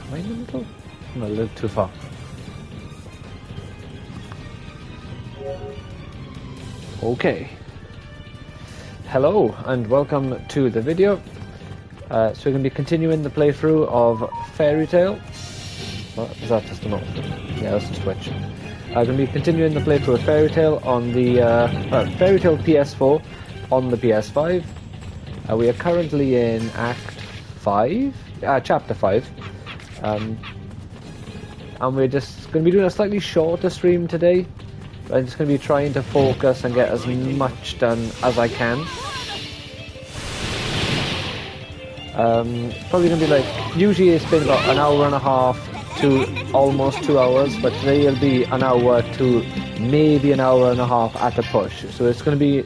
Am I in the middle? I'm a little too far. Okay. Hello and welcome to the video. So we're going to be continuing the playthrough of Fairy Tail. What, is that just a note? Yeah, that's a switch. I'm going to be continuing the playthrough of Fairy Tail on the Fairy Tail PS4 on the PS5. We are currently in Chapter 5. And we're just going to be doing a slightly shorter stream today. I'm just going to be trying to focus and get as much done as I can. Probably going to be like, usually it's been about an hour and a half to almost 2 hours, but today it'll be an hour to maybe an hour and a half at a push. So it's going to be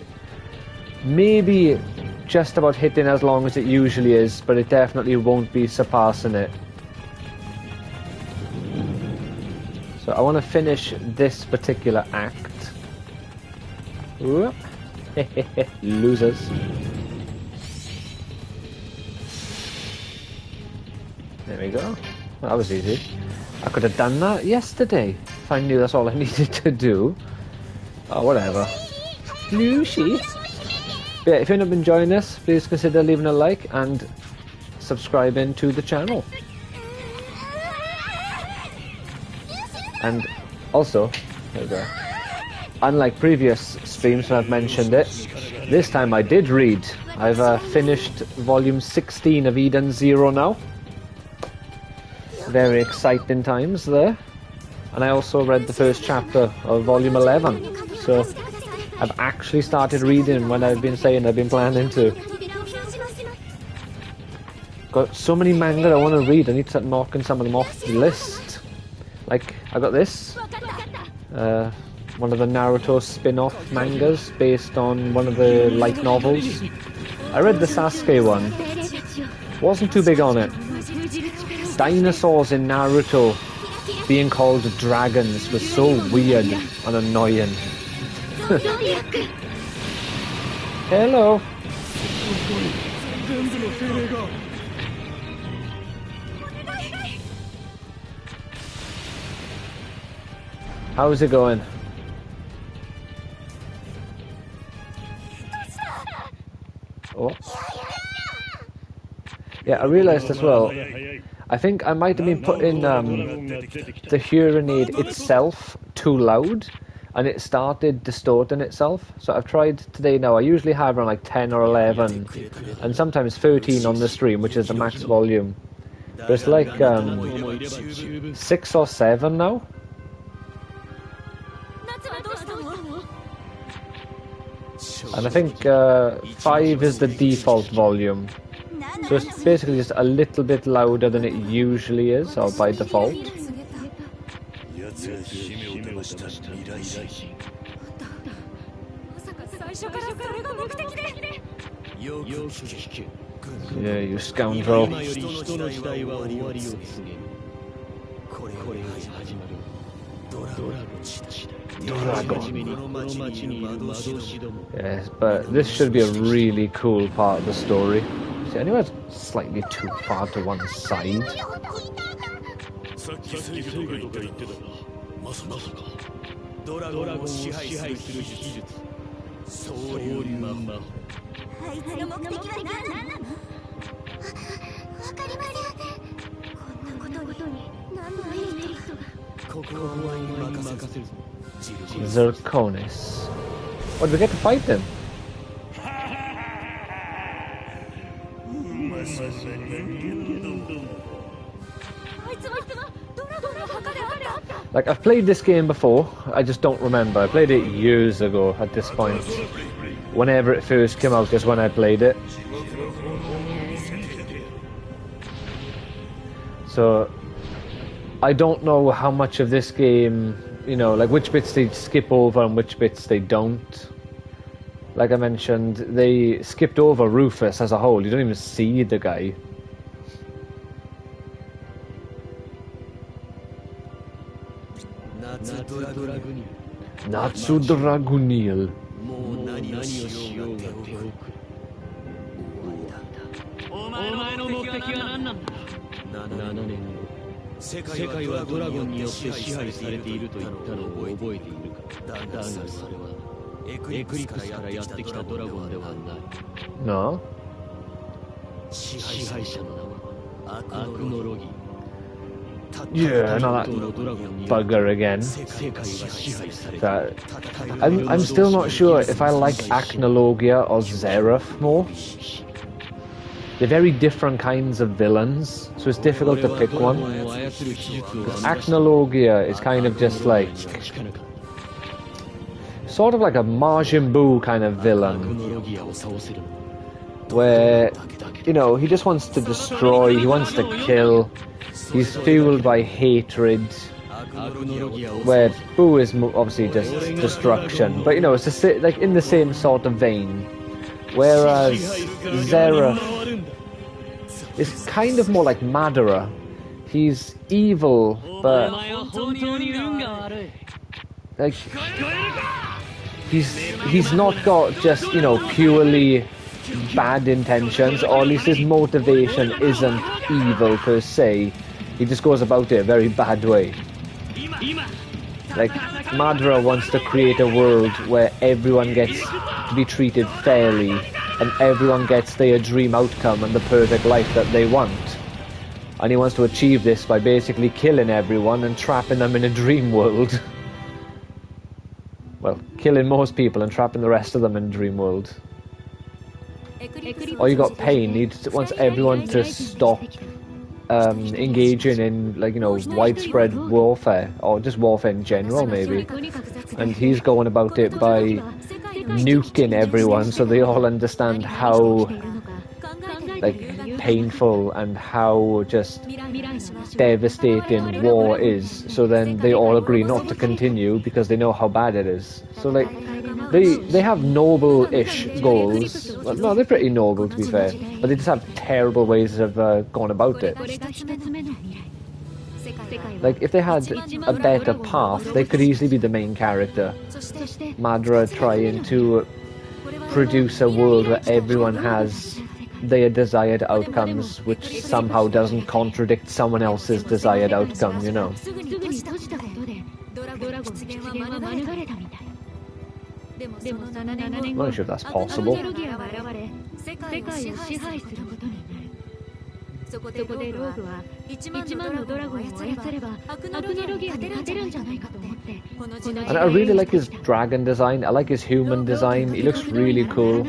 maybe just about hitting as long as it usually is, but it definitely won't be surpassing it. So I want to finish this particular act. Losers. There we go. Well, that was easy. I could have done that yesterday if I knew that's all I needed to do. Oh, whatever. Lucy. But yeah, if you end up enjoying this, please consider leaving a like and subscribing to the channel. And also, unlike previous streams when I've mentioned it, this time I did read. I've finished volume 16 of Eden Zero now. Very exciting times there. And I also read the first chapter of volume 11. So I've actually started reading when I've been saying I've been planning to. Got so many manga I want to read, I need to start knocking some of them off the list. Like, I got this. One of the Naruto spin-off mangas based on one of the light novels. I read the Sasuke one. Wasn't too big on it. Dinosaurs in Naruto being called dragons was so weird and annoying. Hello. How's it going? Oh. Yeah, I realised as well, I think I might have been putting the hearing aid itself too loud, and it started distorting itself. So I've tried today now, I usually have around like 10 or 11, and sometimes 13 on the stream, which is the max volume. But it's like 6 or 7 now. And I think 5 is the default volume. So it's basically just a little bit louder than it usually is, or by default. Yeah, you scoundrel. Yes, but this should be a really cool part of the story. See, I knew I was slightly too far to one side. Zirconis. Oh, did we get to fight them? Like, I've played this game before, I just don't remember. I played it years ago at this point. Whenever it first came out is when I played it. So, I don't know how much of this game, you know, like which bits they skip over and which bits they don't. Like I mentioned, they skipped over Rufus as a whole. You don't even see the guy. Natsu Dragunil. 世界はドラゴンによって支配されていると言ったのを覚えているか。だがそれはエクリプスからやってきたドラゴンではない。No. 支配者の名はアクノロギー。 Yeah, not that bugger again. I'm still not sure if I like Acnologia or Zeref more. They're very different kinds of villains, so it's difficult to pick one. Because Acnologia is kind of just like... sort of like a Majin Buu kind of villain. Where, you know, he just wants to destroy, he wants to kill. He's fueled by hatred, where Boo is obviously just destruction. But you know, it's like in the same sort of vein. Whereas Zeref is kind of more like Madara. He's evil, but like he's not got just, you know, purely bad intentions, or at least his motivation isn't evil per se. He just goes about it a very bad way. Like, Madara wants to create a world where everyone gets to be treated fairly, and everyone gets their dream outcome and the perfect life that they want. And he wants to achieve this by basically killing everyone and trapping them in a dream world. Well, killing most people and trapping the rest of them in a dream world. Or you got Pain, he wants everyone to stop engaging in, like, you know, widespread warfare, or just warfare in general maybe. And he's going about it by nuking everyone so they all understand how, like, painful and how just devastating war is, so then they all agree not to continue because they know how bad it is. So, like, they have noble-ish goals. Well, no, they're pretty noble, to be fair, but they just have terrible ways of going about it. Like, if they had a better path, they could easily be the main character. Madara trying to produce a world where everyone has their desired outcomes, which somehow doesn't contradict someone else's desired outcome, you know. I'm not sure if that's possible. And I really like his dragon design, I like his human design, he looks really cool.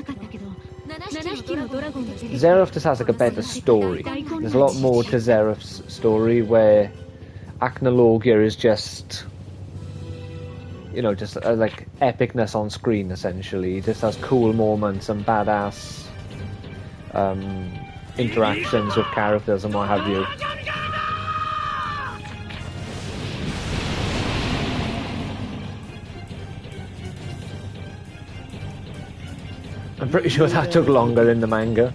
Zeref just has like a better story. There's a lot more to Zeref's story, where Acnologia is just, you know, just like epicness on screen essentially. He just has cool moments and badass interactions with characters and what have you. I'm pretty sure that took longer in the manga.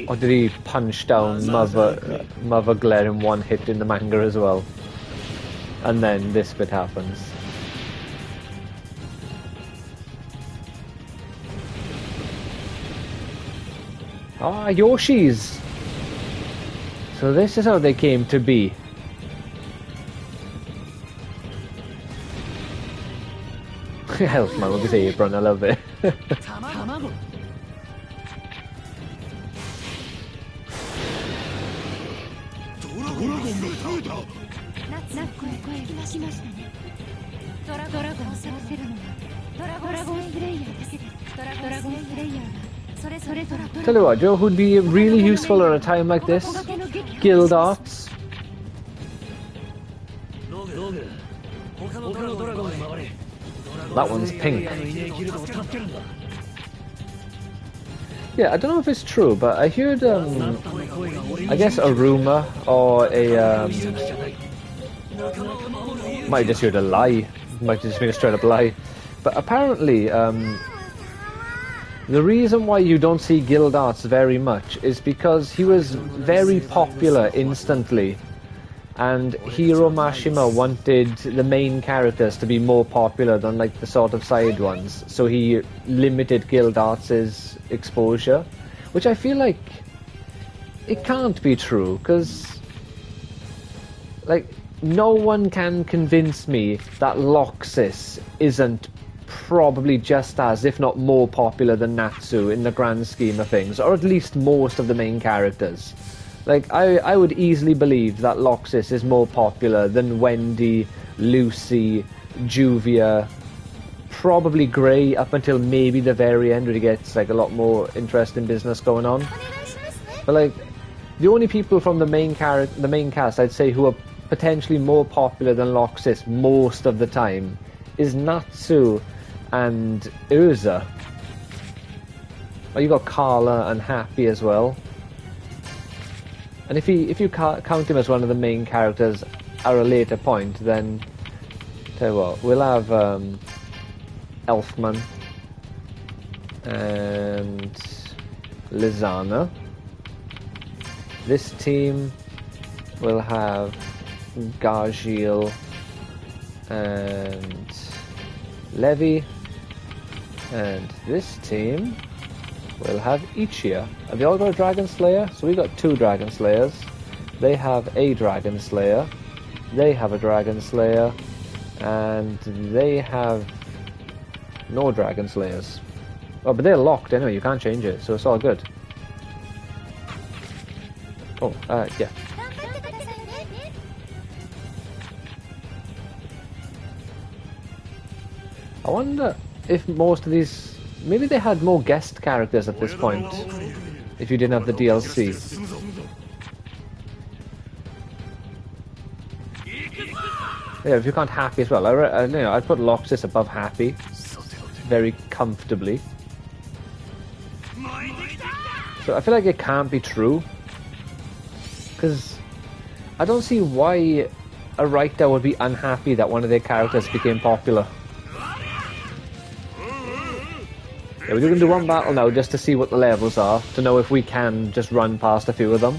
Or did he punch down Mother Glare in one hit in the manga as well? And then this bit happens. Ah, Yoshis! So this is how they came to be. Health man with his apron, I love it. Tell you what, Joe, who'd be really useful at a time like this? Guild Arts. That one's pink. Yeah, I don't know if it's true, but I heard, I guess a rumor, or a, might have just heard a lie, might have just been a straight up lie, but apparently, the reason why you don't see Guild Arts very much is because he was very popular instantly. And Hiro Mashima wanted the main characters to be more popular than like the sort of side ones, so he limited Guild Arts' exposure, Which I feel like it can't be true, because like no one can convince me that Loxus isn't probably just as, if not more popular than Natsu in the grand scheme of things, or at least most of the main characters. Like, I would easily believe that Loxus is more popular than Wendy, Lucy, Juvia, probably Grey up until maybe the very end where he gets like a lot more interesting business going on. But like, the only people from the main cast I'd say who are potentially more popular than Loxus most of the time is Natsu and Urza. Oh, you got Carla and Happy as well. And if you count him as one of the main characters at a later point, then tell you what, we'll have Elfman and Lizana. This team will have Gargiel and Levi, and this team will have Ichia. Have they all got a Dragon Slayer? So we got 2 Dragon Slayers. They have a Dragon Slayer. They have a Dragon Slayer. And they have no Dragon Slayers. Oh, but they're locked anyway, you can't change it, so it's all good. Oh, yeah. I wonder if most of these... Maybe they had more guest characters at this point, if you didn't have the DLC. Yeah, if you can't Happy as well. I'd put Loxus above Happy. Very comfortably. So I feel like it can't be true. Because I don't see why a writer would be unhappy that one of their characters became popular. Yeah, we're going to do one battle now just to see what the levels are, to know if we can just run past a few of them.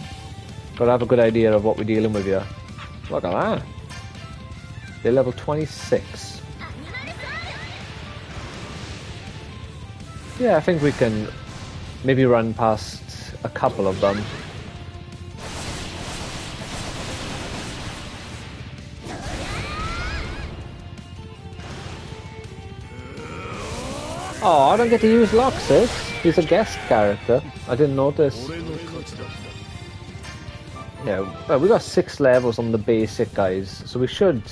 Gotta have a good idea of what we're dealing with here. Look at that. They're level 26. Yeah, I think we can maybe run past a couple of them. Oh, I don't get to use Loxus. He's a guest character. I didn't notice. Yeah, well, we got 6 levels on the basic guys, so we should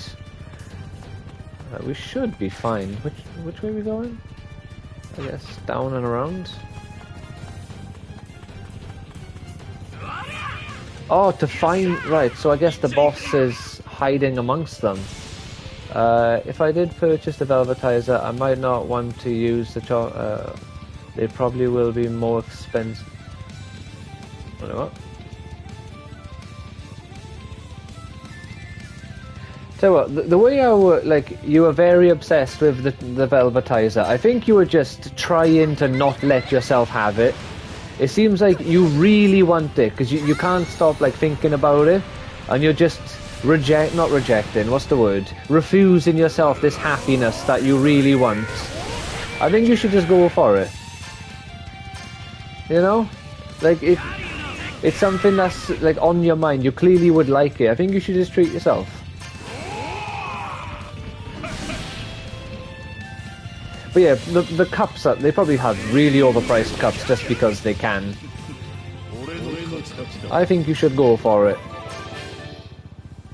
be fine. Which way are we going? I guess down and around. Oh, to find... Right, so I guess the boss is hiding amongst them. If I did purchase the Velvetizer, I might not want to use the they probably will be more expensive. What? So what, the way you were very obsessed with the Velvetizer. I think you were just trying to not let yourself have it. It seems like you really want it, because you can't stop thinking about it, and you're just not rejecting, what's the word? Refusing yourself this happiness that you really want. I think you should just go for it. You know? It's something that's on your mind, you clearly would like it. I think you should just treat yourself. But yeah, the cups, they probably have really overpriced cups just because they can. I think you should go for it.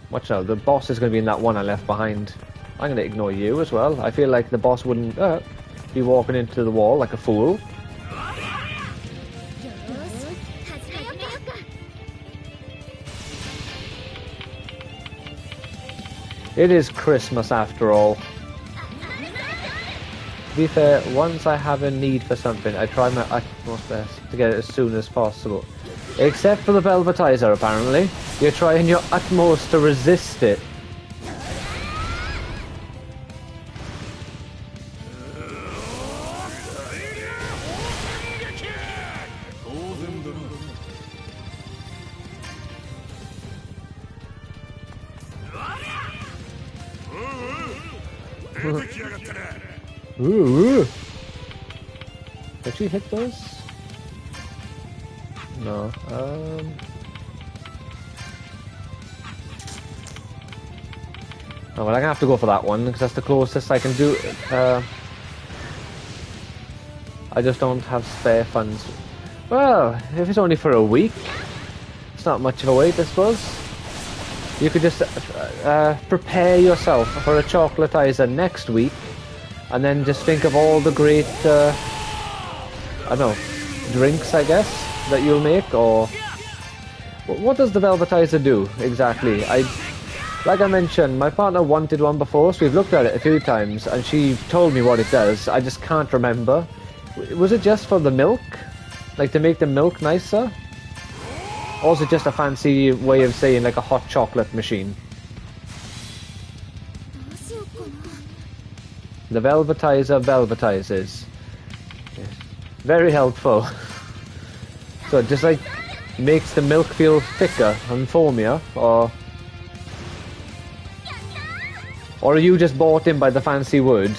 Watch out, the boss is going to be in that one I left behind. I'm going to ignore you as well. I feel like the boss wouldn't be walking into the wall like a fool. It is Christmas after all. To be fair, once I have a need for something, I try my utmost best to get it as soon as possible. Except for the Velvetizer, apparently. You're trying your utmost to resist it. Ooh. Did she hit those? No. Oh, well, I'm gonna have to go for that one because that's the closest I can do. I just don't have spare funds. Well, if it's only for a week, it's not much of a wait, I suppose. You could just prepare yourself for a chocolatizer next week, and then just think of all the great, I don't know, drinks, I guess, that you'll make, or... What does the velvetizer do, exactly? Like I mentioned, my partner wanted one before, so we've looked at it a few times, and she told me what it does. I just can't remember. Was it just for the milk? Like to make the milk nicer? Or is it just a fancy way of saying like a hot chocolate machine? The velvetizer velvetizes. Very helpful. So it just like makes the milk feel thicker and foamier, or are you just bought in by the fancy word?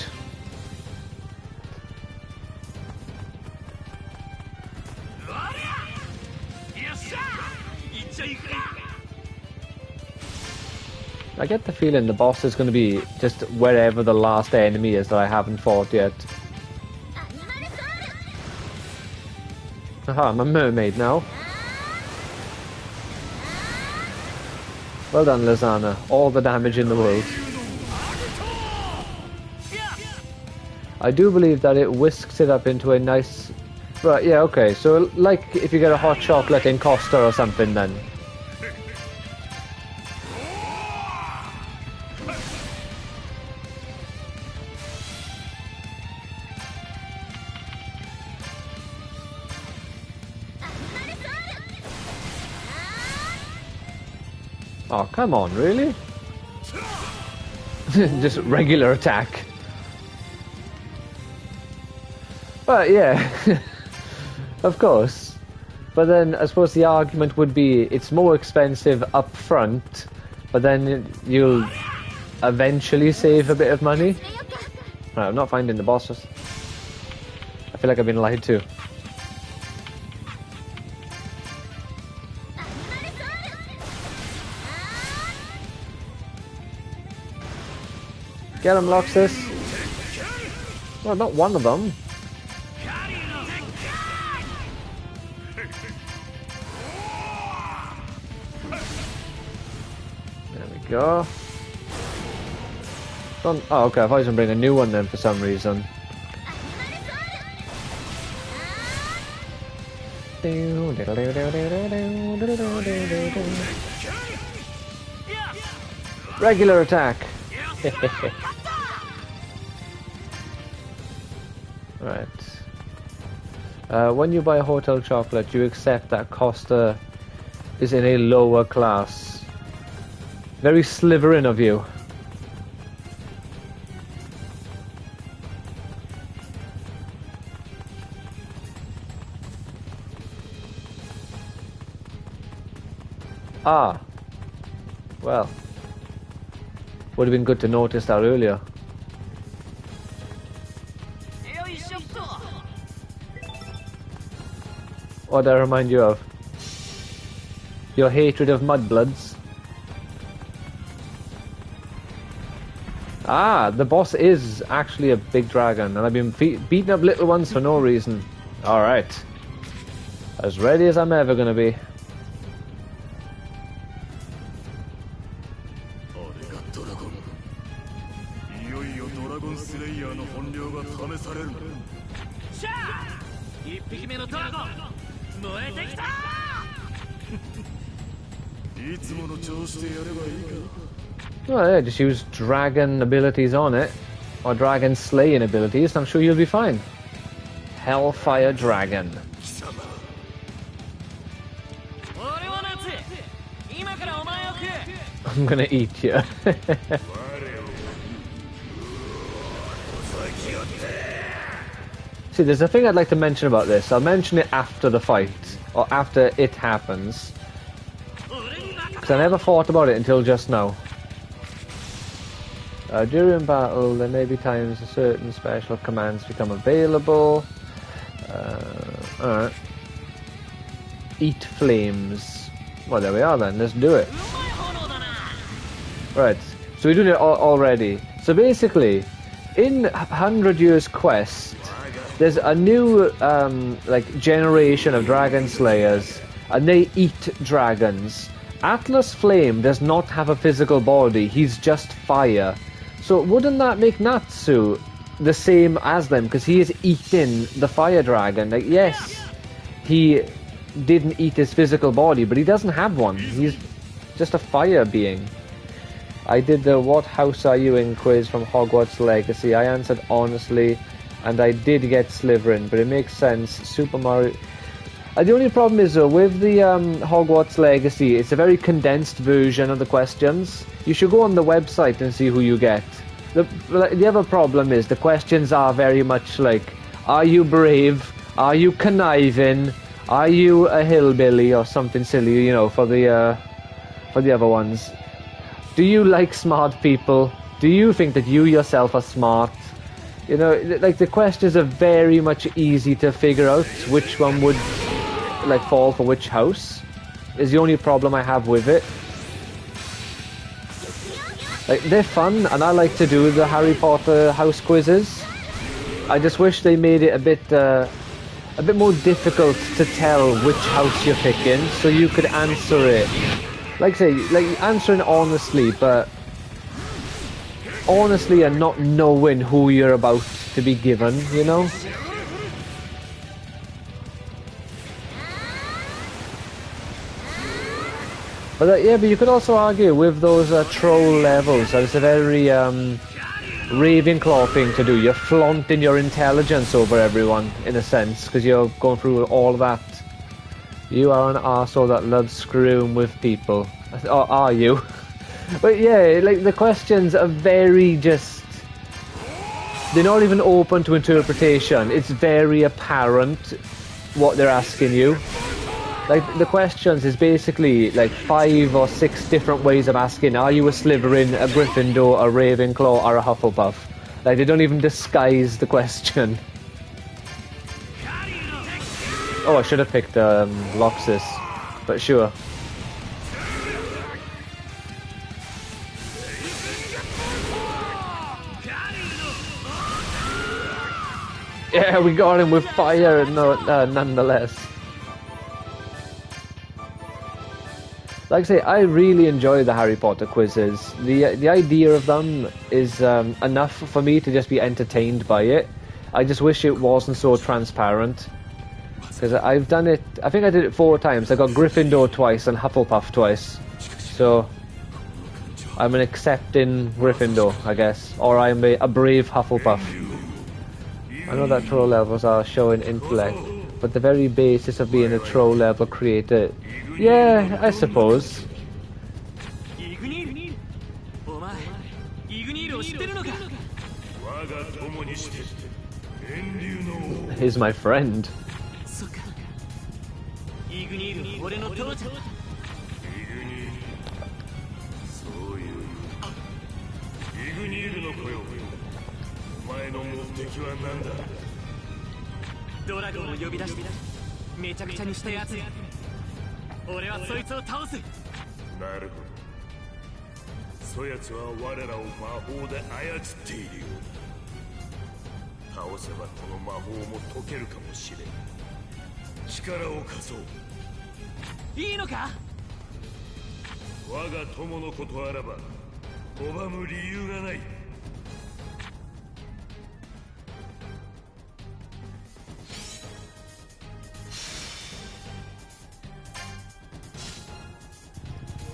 I get the feeling the boss is going to be just wherever the last enemy is that I haven't fought yet. Aha, I'm a mermaid now. Well done, Lizana. All the damage in the world. I do believe that it whisks it up into a nice... Right, yeah, okay. So, like if you get a hot chocolate in Costa or something then. Oh, come on, really? Just regular attack. But yeah, of course. But then I suppose the argument would be it's more expensive up front, but then you'll eventually save a bit of money. Right, I'm not finding the bosses. I feel like I've been lied to. Get him, Loxus. Well, not one of them. There we go. Oh, okay, I thought I was going to bring a new one then for some reason. Regular attack. Right. When you buy a hotel chocolate, you accept that Costa is in a lower class. Very slithering of you. Ah. Well. Would have been good to notice that earlier. What did I remind you of? Your hatred of mudbloods? Ah, the boss is actually a big dragon, and I've been beating up little ones for no reason. Alright. As ready as I'm ever gonna be. Well, yeah, just use dragon abilities on it, or dragon slaying abilities, and I'm sure you'll be fine. Hellfire Dragon. I'm gonna eat you. See, there's a thing I'd like to mention about this. I'll mention it after the fight, or after it happens. Because I never thought about it until just now. During battle, there may be times certain special commands become available. Alright. eat flames. Well, there we are then. Let's do it. Right. So we're doing it already. So basically, in 100 Years Quest, there's a new like generation of dragon slayers, and they eat dragons. Atlas Flame does not have a physical body. He's just fire. So wouldn't that make Natsu the same as them? Because he is eating the fire dragon. Like, yes, he didn't eat his physical body, but he doesn't have one. He's just a fire being. I did the "What house are you in" quiz from Hogwarts Legacy. I answered honestly, and I did get Slytherin, but it makes sense. Super Mario... the only problem is, though, with the Hogwarts Legacy, it's a very condensed version of the questions. You should go on the website and see who you get. The other problem is the questions are very much like, are you brave? Are you conniving? Are you a hillbilly or something silly, you know, for the other ones. Do you like smart people? Do you think that you yourself are smart? You know, like the questions are very much easy to figure out which one would like fall for which house. Is the only problem I have with it. Like, they're fun, and I like to do the Harry Potter house quizzes. I just wish they made it a bit more difficult to tell which house you're picking, so you could answer it. Like say, like answering honestly, but honestly and not knowing who you're about to be given, you know? But yeah, but you could also argue with those troll levels that it's a very Ravenclaw thing to do. You're flaunting your intelligence over everyone, in a sense, because you're going through all of that. You are an arsehole that loves screwing with people. Or are you? But yeah, like the questions are very just... They're not even open to interpretation. It's very apparent what they're asking you. Like, the questions is basically like 5 or 6 different ways of asking, are you a Slytherin, a Gryffindor, a Ravenclaw, or a Hufflepuff? Like, they don't even disguise the question. Oh, I should have picked Loxus, but sure. Yeah, we got him with fire, nonetheless. Like I say, I really enjoy the Harry Potter quizzes. The idea of them is enough for me to just be entertained by it. I just wish it wasn't so transparent. Because I've done it, I think I did it 4 times. I got Gryffindor twice and Hufflepuff twice. So, I'm an accepting Gryffindor, I guess. Or I'm a brave Hufflepuff. I know that troll levels are showing intellect, but the very basis of being a troll level creator... Yeah, I suppose. He's my friend.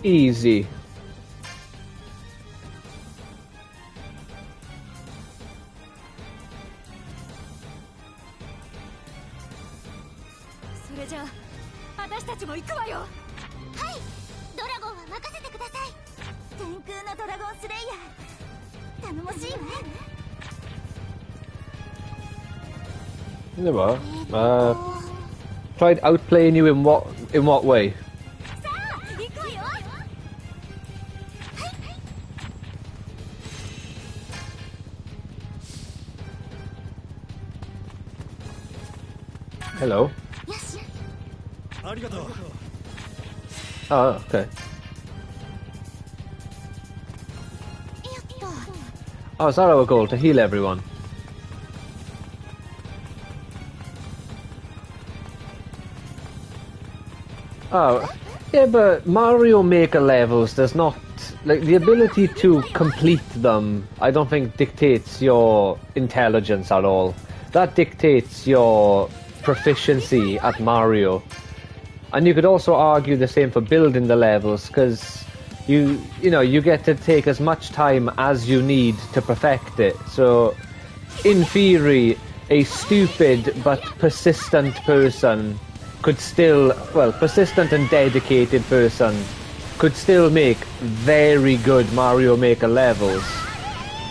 Easy. Tried outplaying you in what way? Hello. Oh, okay. Oh, is that our goal, to heal everyone? Oh, yeah, but Mario Maker levels does not... Like, the ability to complete them, I don't think dictates your intelligence at all. That dictates your proficiency at Mario. And you could also argue the same for building the levels, because you know, you get to take as much time as you need to perfect it. So, in theory, a stupid but persistent person could still, well, persistent and dedicated person could still make very good Mario Maker levels.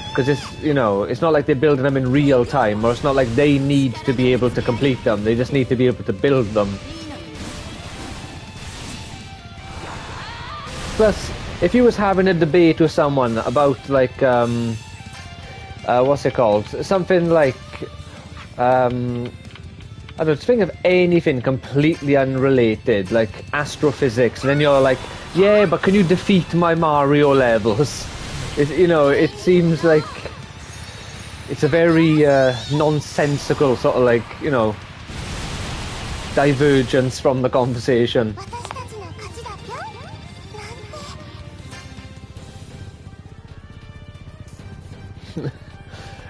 Because it's, you know, it's not like they're building them in real time, or it's not like they need to be able to complete them, they just need to be able to build them. Plus, if you was having a debate with someone about, like, what's it called? Something like, I don't know, think of anything completely unrelated, like astrophysics, and then you're like, yeah, but can you defeat my Mario levels? You know, it seems like it's a very nonsensical sort of, like, you know, divergence from the conversation.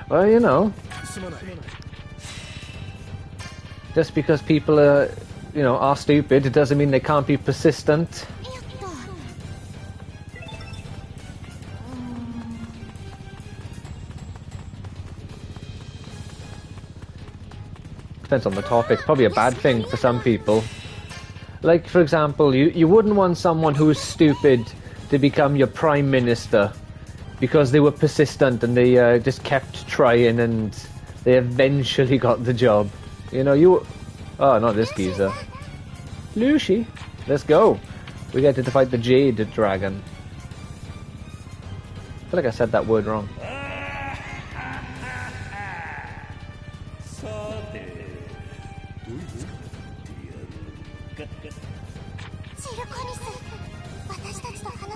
Well, you know, just because people are, you know, are stupid, it doesn't mean they can't be persistent. Depends on the topic. It's probably a bad thing for some people. Like, for example, you wouldn't want someone who is stupid to become your prime minister because they were persistent and they just kept trying and they eventually got the job. You know, you... Oh, not this geezer. Lucy, let's go. We get to fight the Jade Dragon. I feel like I said that word wrong.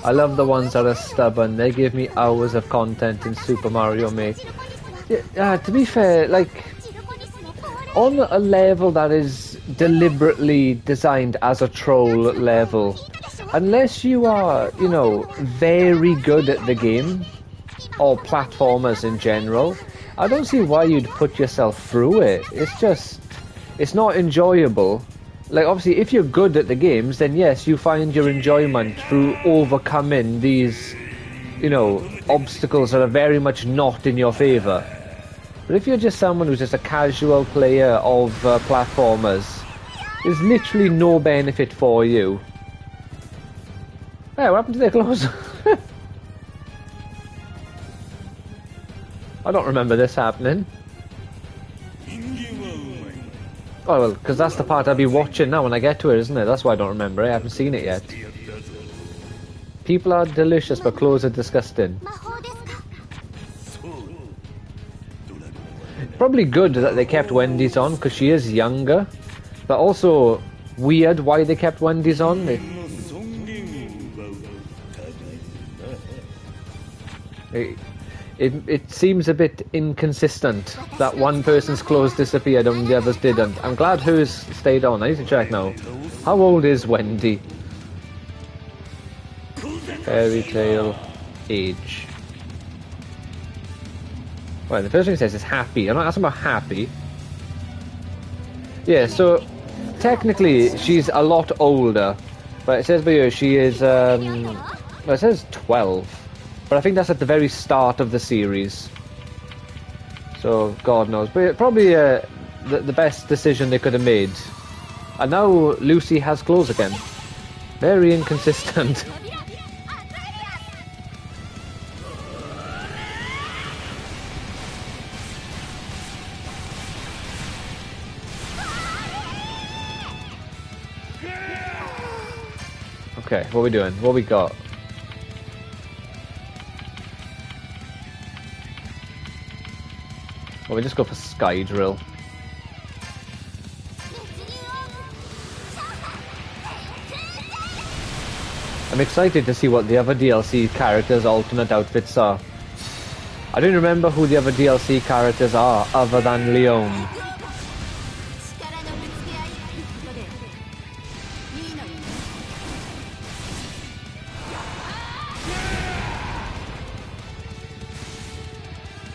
I love the ones that are stubborn. They give me hours of content in Super Mario Maker. Yeah, to be fair, like, on a level that is deliberately designed as a troll level, unless you are, you know, very good at the game, or platformers in general, I don't see why you'd put yourself through it. It's just, it's not enjoyable. Like, obviously, if you're good at the games, then yes, you find your enjoyment through overcoming these, you know, obstacles that are very much not in your favour. But if you're just someone who's just a casual player of platformers, there's literally no benefit for you. Hey, what happened to their clothes? I don't remember this happening. Oh, well, because that's the part I'll be watching now when I get to it, isn't it? That's why I don't remember it. I haven't seen it yet. People are delicious, but clothes are disgusting. Probably good that they kept Wendy's on, because she is younger. But also, weird why they kept Wendy's on. It seems a bit inconsistent that one person's clothes disappeared and the others didn't. I'm glad hers stayed on. I need to check now. How old is Wendy? Fairy tale age. Well, the first thing it says is happy. I'm not asking about happy. Yeah, so technically she's a lot older, but it says by here she is, well, it says 12. But I think that's at the very start of the series. So, God knows. But probably the best decision they could have made. And now Lucy has clothes again. Very inconsistent. Okay, what are we doing? What we got? Well, we just go for Sky Drill. I'm excited to see what the other DLC characters' alternate outfits are. I don't remember who the other DLC characters are, other than Leon.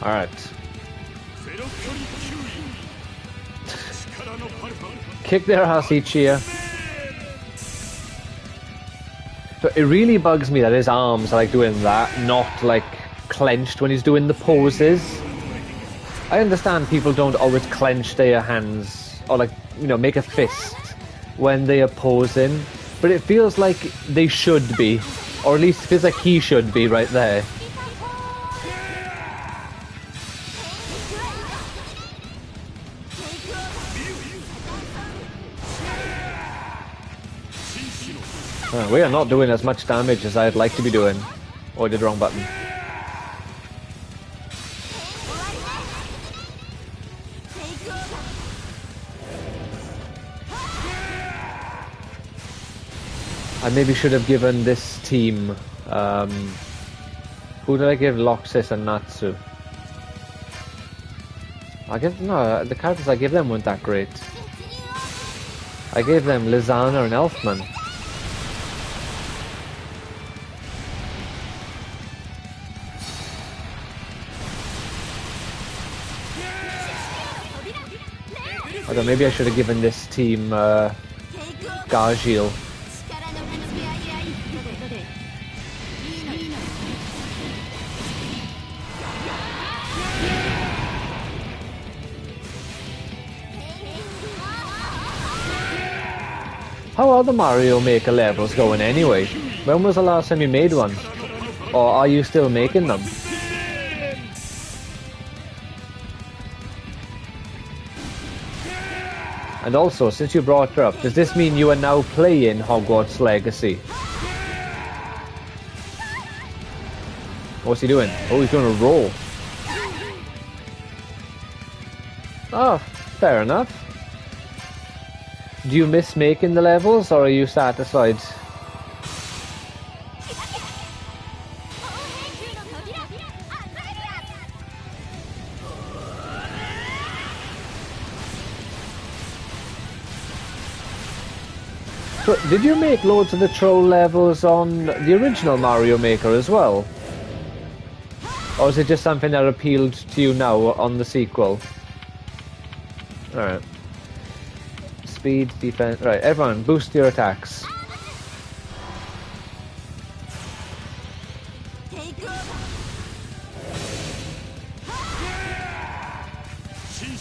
Alright. Kick their ass each year. But it really bugs me that his arms are like doing that, not like clenched when he's doing the poses. I understand people don't always clench their hands or like, you know, make a fist when they are posing, but it feels like they should be, or at least it feels like he should be right there. We are not doing as much damage as I'd like to be doing. Oh, I did the wrong button. I maybe should have given this team... who did I give Loxus and Natsu? No, the characters I gave them weren't that great. I gave them Lizana and Elfman. Although maybe I should have given this team Gargiel. How are the Mario Maker levels going anyway? When was the last time you made one? Or are you still making them? And also, since you brought it up, does this mean you are now playing Hogwarts Legacy? What's he doing? Oh, he's doing a roll. Oh, fair enough. Do you miss making the levels, or are you satisfied? So, did you make loads of the troll levels on the original Mario Maker as well? Or is it just something that appealed to you now on the sequel? Alright. Speed, defense... Right, everyone, boost your attacks.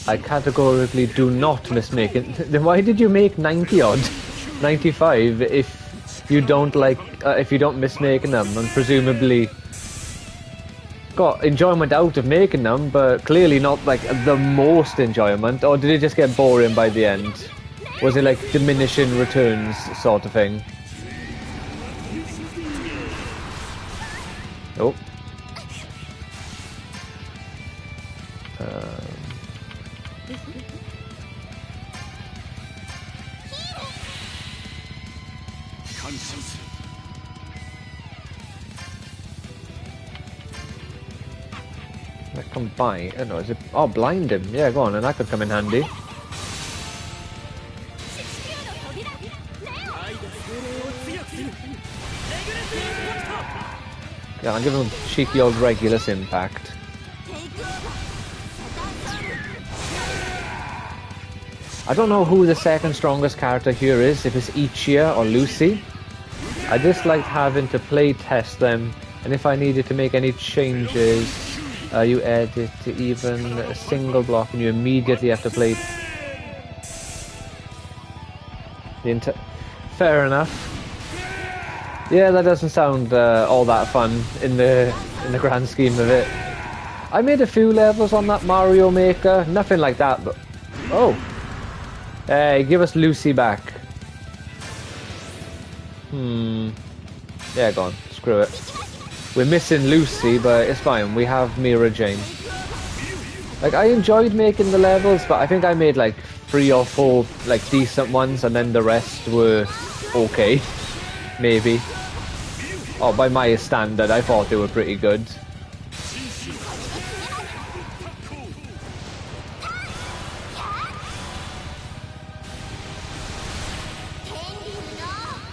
I categorically do not miss making... Then why did you make 90 odd? 95 if you don't like... if you don't miss making them, and presumably... got enjoyment out of making them, but clearly not like the most enjoyment, or did it just get boring by the end? Was it like diminishing returns sort of thing? Oh. I combine. I don't know, is it... Oh, blind him. Yeah, go on, and that could come in handy. Yeah, I'll give him a cheeky old Regulus impact. I don't know who the second strongest character here is, if it's Ichia or Lucy. I just liked having to play test them, and if I needed to make any changes, you edit to even a single block and you immediately have to play the fair enough. Yeah, that doesn't sound all that fun in the grand scheme of it. I made a few levels on that Mario Maker, nothing like that, but... Oh! Hey, give us Lucy back. Yeah, go on, screw it. We're missing Lucy, but it's fine, we have Mira Jane. Like, I enjoyed making the levels, but I think I made like 3 or 4 like decent ones, and then the rest were okay. Maybe. Oh, by my standard, I thought they were pretty good.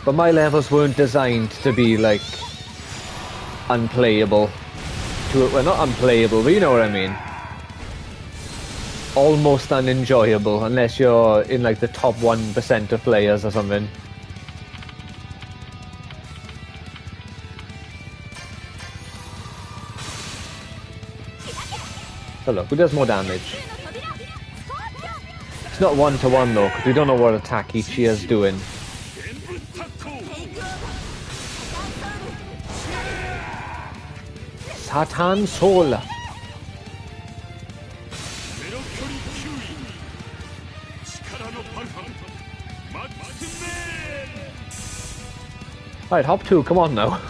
But my levels weren't designed to be, like, unplayable. Well, not unplayable, but you know what I mean. Almost unenjoyable, unless you're in, like, the top 1% of players or something. So look, who does more damage? It's not one-to-one though, because we don't know what attack each is doing. Satan Soul. Alright, hop 2, come on now.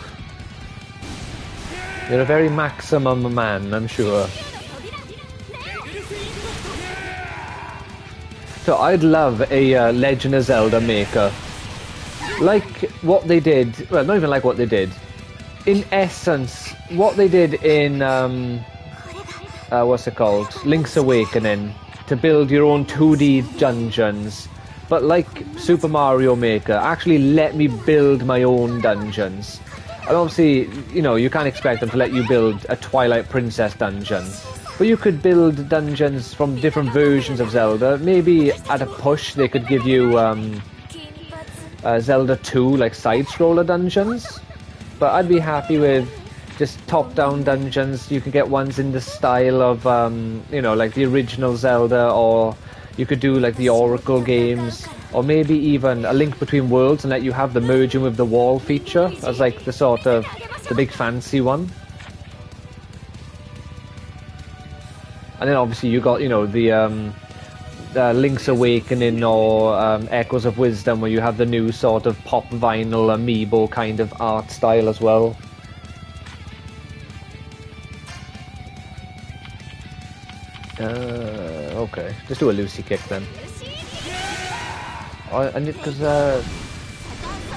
You're a very maximum man, I'm sure. So I'd love a Legend of Zelda maker. Like what they did, well, not even like what they did. In essence, what they did in, what's it called? Link's Awakening, to build your own 2D dungeons. But like Super Mario Maker, actually let me build my own dungeons. And obviously, you know, you can't expect them to let you build a Twilight Princess dungeon. But you could build dungeons from different versions of Zelda. Maybe at a push they could give you Zelda 2, like side-scroller dungeons. But I'd be happy with just top-down dungeons. You can get ones in the style of, you know, like the original Zelda, or you could do like the Oracle games, or maybe even a Link Between Worlds and let you have the merging with the wall feature as like the sort of the big fancy one. And then obviously you got, you know, the Link's Awakening or Echoes of Wisdom, where you have the new sort of pop vinyl amiibo kind of art style as well. Okay, just do a Lucy kick then. And because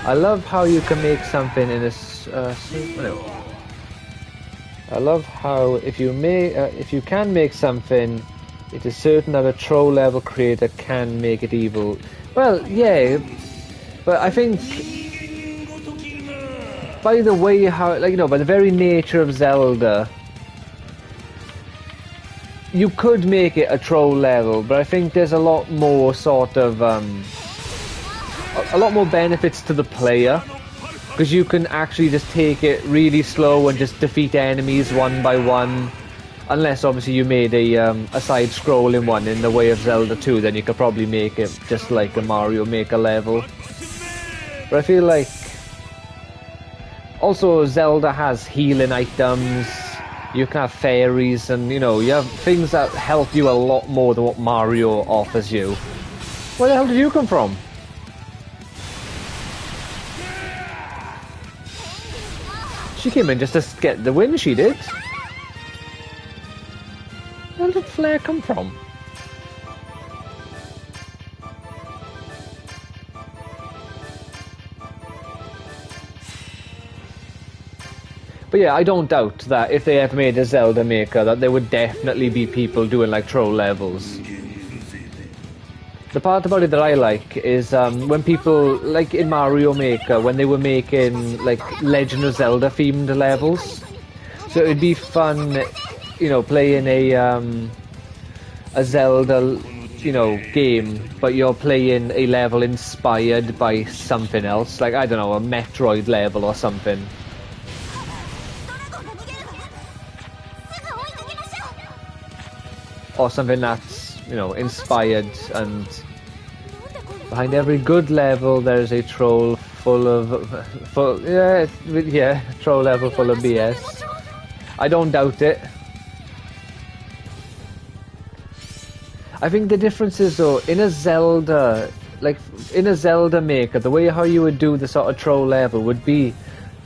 I love how you can make something in a. I love how if you can make something, it is certain that a troll level creator can make it evil. Well, yeah, but I think by the way how, like, you know, by the very nature of Zelda, you could make it a troll level, but I think there's a lot more sort of a lot more benefits to the player, because you can actually just take it really slow and just defeat enemies one by one. Unless obviously you made a side-scrolling one in the way of Zelda 2, then you could probably make it just like a Mario Maker level. But I feel like also Zelda has healing items. You can have fairies, and you know, you have things that help you a lot more than what Mario offers you. Where the hell did you come from? She came in just to get the win, she did. Where did Flare come from? But yeah, I don't doubt that if they ever made a Zelda Maker, that there would definitely be people doing like troll levels. The part about it that I like is when people, like in Mario Maker, when they were making like Legend of Zelda themed levels. So it'd be fun, you know, playing a Zelda, you know, game, but you're playing a level inspired by something else, like, I don't know, a Metroid level or something. Or something that's, you know, inspired, and behind every good level there's a troll full of troll level full of BS. I don't doubt it. I think the difference is though, in a Zelda, like in a Zelda Maker, the way how you would do the sort of troll level would be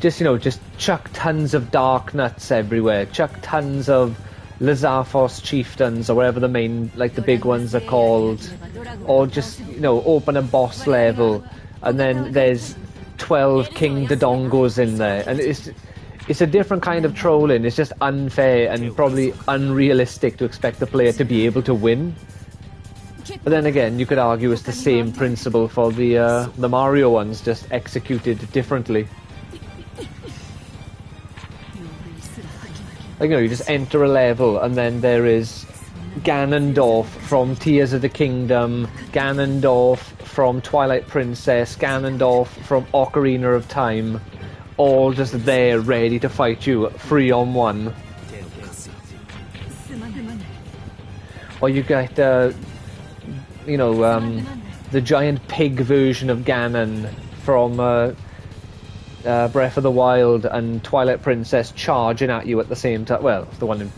just, you know, just chuck tons of dark nuts everywhere, chuck tons of Lizarthos chieftains, or whatever the main, like the big ones are called, or just, you know, open a boss level, and then there's 12 King Dodongos in there, and it's a different kind of trolling. It's just unfair and probably unrealistic to expect the player to be able to win. But then again, you could argue it's the same principle for the Mario ones, just executed differently. Like, you know, you just enter a level and then there is Ganondorf from Tears of the Kingdom, Ganondorf from Twilight Princess, Ganondorf from Ocarina of Time, all just there ready to fight you 3-on-1. Or you get, you know, the giant pig version of Ganon from Breath of the Wild and Twilight Princess charging at you at the same time. Well, the one in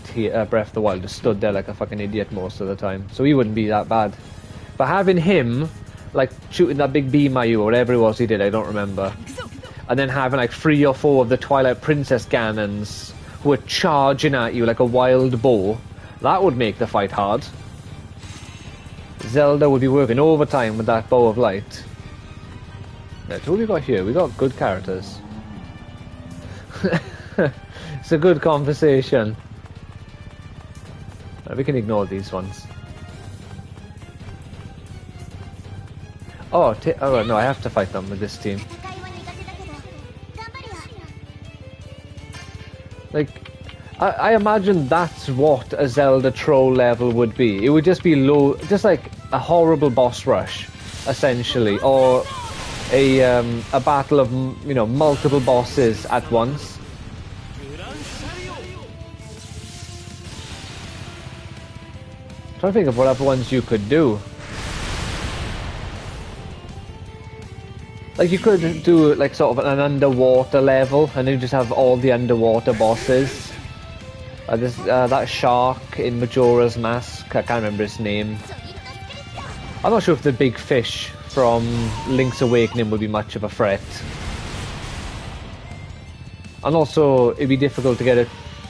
Breath of the Wild just stood there like a fucking idiot most of the time, so he wouldn't be that bad. But having him, like, shooting that big beam at you or whatever it was he did, I don't remember, and then having like 3 or 4 of the Twilight Princess Ganons who are charging at you like a wild boar, that would make the fight hard. Zelda would be working overtime with that bow of light. Right, who have we got here? We got good characters. It's a good conversation. Right, we can ignore these ones. Oh, oh no, I have to fight them with this team. Like, I imagine that's what a Zelda troll level would be. It would just be low, just like a horrible boss rush, essentially, or a battle of, you know, multiple bosses at once. I'm trying to think of what other ones you could do. Like, you could do like sort of an underwater level, and you just have all the underwater bosses. There's that shark in Majora's Mask. I can't remember his name. I'm not sure if the big fish from Link's Awakening would be much of a threat. And also, it'd be difficult to get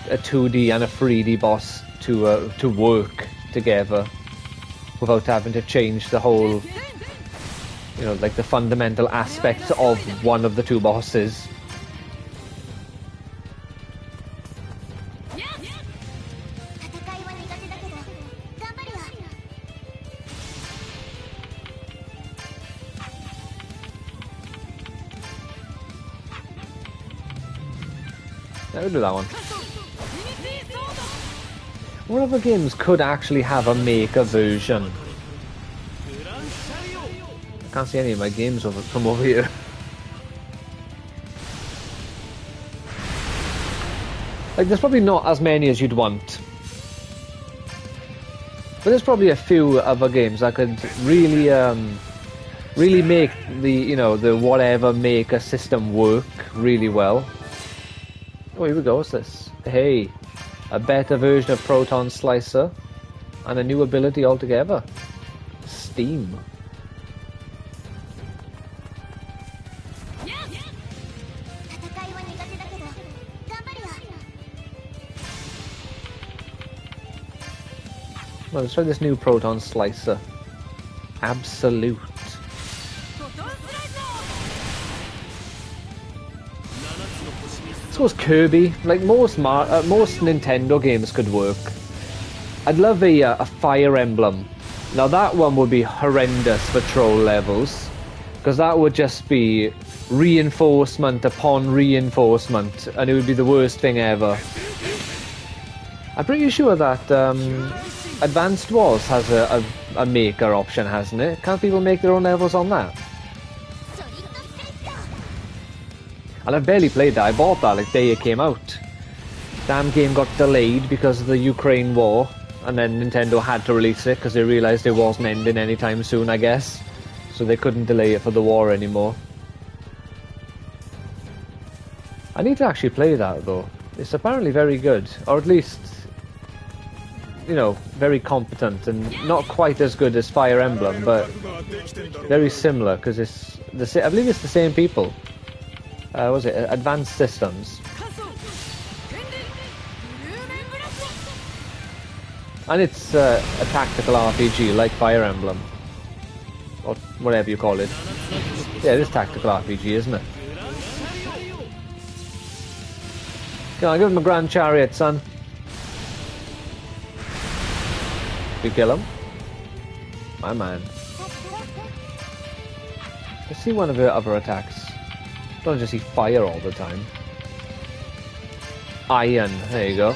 a 2D and a 3D boss to work together without having to change the whole, you know, like the fundamental aspects of one of the two bosses. Yeah, we'll do that one. What other games could actually have a maker version? I can't see any of my games from over here. Like, there's probably not as many as you'd want. But there's probably a few other games that could really, really make the, you know, the whatever maker system work really well. Oh, here we go, what's this? Hey, a better version of Proton Slicer and a new ability altogether. Steam. Well, let's try this new Proton Slicer. Absolute. So is Kirby. Like, most Nintendo games could work. I'd love a Fire Emblem. Now that one would be horrendous for troll levels, because that would just be reinforcement upon reinforcement, and it would be the worst thing ever. I'm pretty sure that Advanced Wars has a maker option, hasn't it? Can't people make their own levels on that? And I've barely played that. I bought that like the day it came out. Damn game got delayed because of the Ukraine war, and then Nintendo had to release it because they realised it wasn't ending anytime soon, I guess. So they couldn't delay it for the war anymore. I need to actually play that though. It's apparently very good, or at least, you know, very competent, and not quite as good as Fire Emblem, but very similar, because it's I believe it's the same people. Was it Advanced Systems? And it's a tactical RPG like Fire Emblem, or whatever you call it. Yeah, it is tactical RPG, isn't it? Come on, give him a grand chariot, son. You kill him? My man. Let's see one of her other attacks. Don't just see fire all the time. Iron, there you go.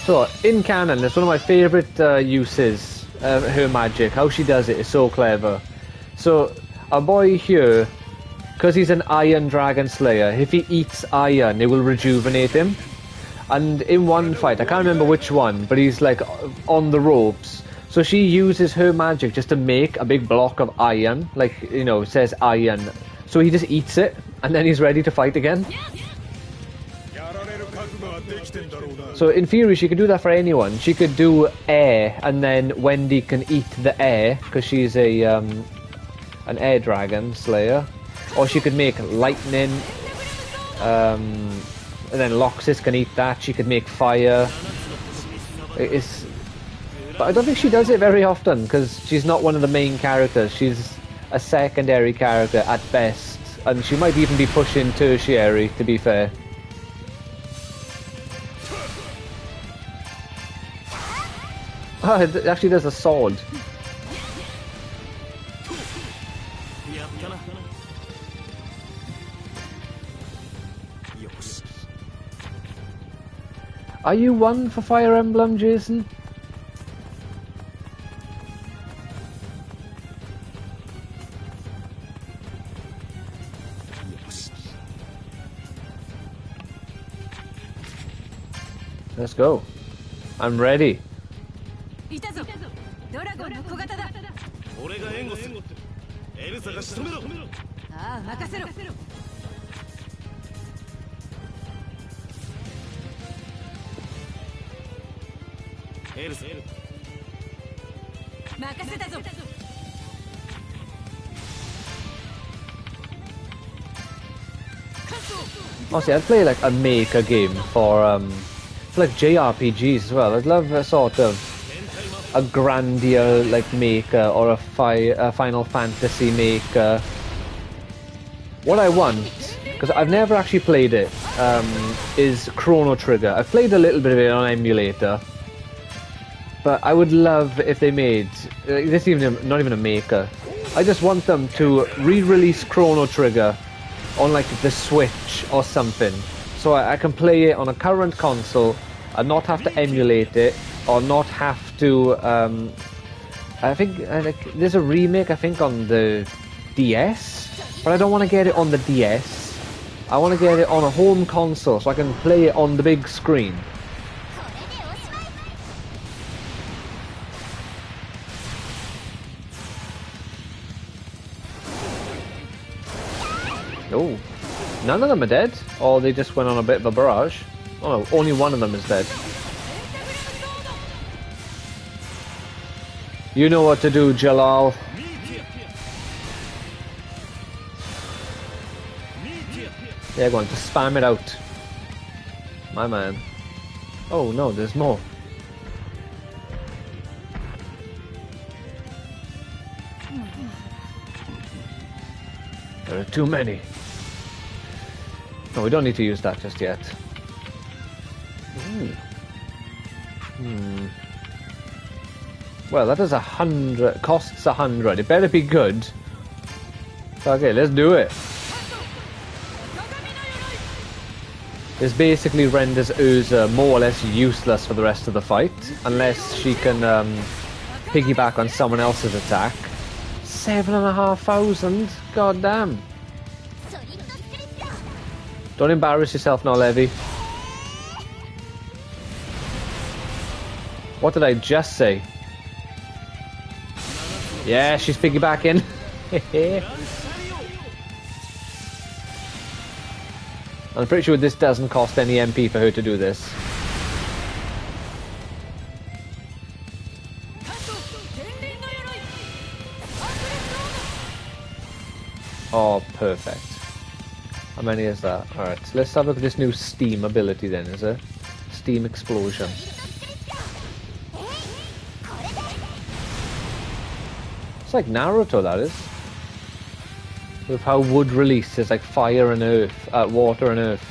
So, in canon, it's one of my favourite uses of her magic. How she does it is so clever. So, our boy here, because he's an Iron Dragon Slayer, if he eats iron, it will rejuvenate him. And in one fight, I can't remember which one, but he's like on the ropes. So she uses her magic just to make a big block of iron, like, you know, it says iron. So he just eats it, and then he's ready to fight again. So in theory, she could do that for anyone. She could do air, and then Wendy can eat the air, because she's a an air dragon slayer. Or she could make lightning, and then Loxus can eat that. She could make fire. But I don't think she does it very often, because she's not one of the main characters. She's a secondary character at best, and she might even be pushing tertiary, to be fair. Oh, it actually does a sword. Are you one for Fire Emblem, Jason? Let's go. I'm ready. Honestly, I'd play like a maker game for like JRPGs as well. I'd love a sort of a Grandia like maker or a Final Fantasy maker. What I want, because I've never actually played it, is Chrono Trigger. I've played a little bit of it on emulator, but I would love if they made this not even a maker. I just want them to re-release Chrono Trigger on like the Switch or something, so I can play it on a current console and not have to emulate it, or not have to. I think there's a remake, I think, on the DS, but I don't want to get it on the DS. I want to get it on a home console so I can play it on the big screen. Oh, none of them are dead? Or they just went on a bit of a barrage? Oh no, only one of them is dead. You know what to do, Jalal. Yeah, go on, just spam it out. My man. Oh no, there's more. There are too many. No, we don't need to use that just yet. Well, that is 100. Costs 100. It better be good. Okay, let's do it. This basically renders Urza more or less useless for the rest of the fight, unless she can piggyback on someone else's attack. 7,500. God damn. Don't embarrass yourself now, Levy. What did I just say? Yeah, she's piggybacking. I'm pretty sure this doesn't cost any MP for her to do this. Oh, perfect. How many is that? Alright, so let's have a look at this new Steam ability then, is it? Steam Explosion. It's like Naruto, that is. With how wood releases like fire and earth, water and earth.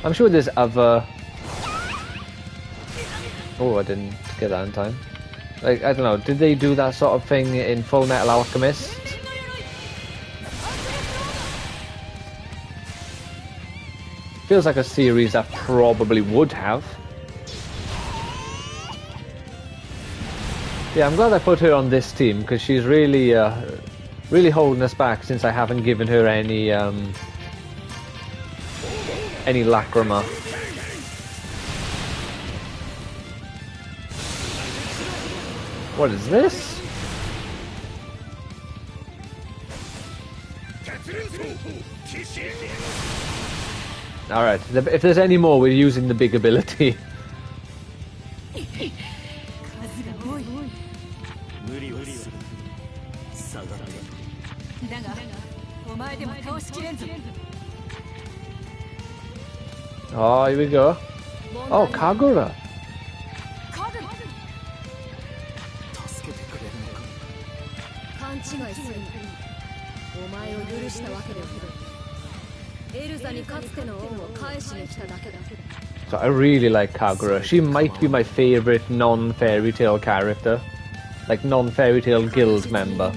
I'm sure there's other... Oh, I didn't get that in time. Like, I don't know, did they do that sort of thing in Full Metal Alchemist? Feels like a series that probably would have. Yeah, I'm glad I put her on this team, because she's really, really holding us back since I haven't given her any lacrima. What is this? Alright, if there's any more, we're using the big ability. Oh, here we go. Oh, Kagura. So I really like Kagura. She might be my favourite non-fairy tale character. Like non-fairy tale guild member.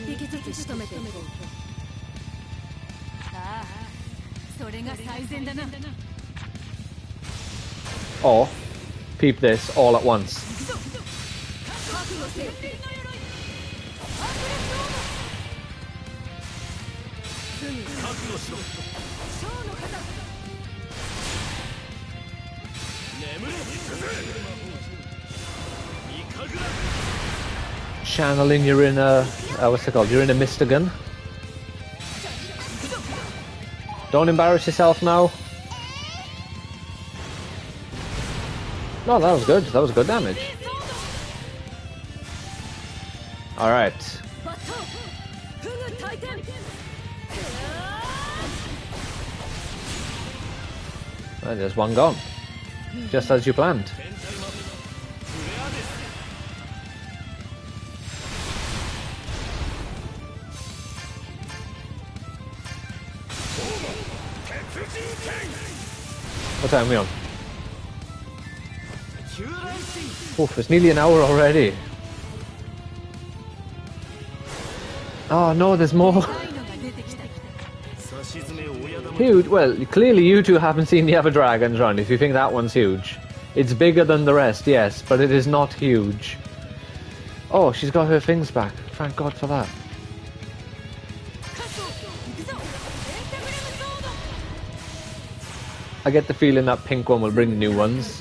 Or, peep this, all at once. Channeling your inner, what's it called? Your inner Mystigan. Don't embarrass yourself now. No, that was good. That was good damage. Alright. Well, there's one gone. Just as you planned. What time are we on? Oof, it's nearly an hour already. Oh no, there's more. Huge. Well, clearly you two haven't seen the other dragons run if you think that one's huge. It's bigger than the rest, yes, but it is not huge. Oh, she's got her things back. Thank God for that. I get the feeling that pink one will bring new ones.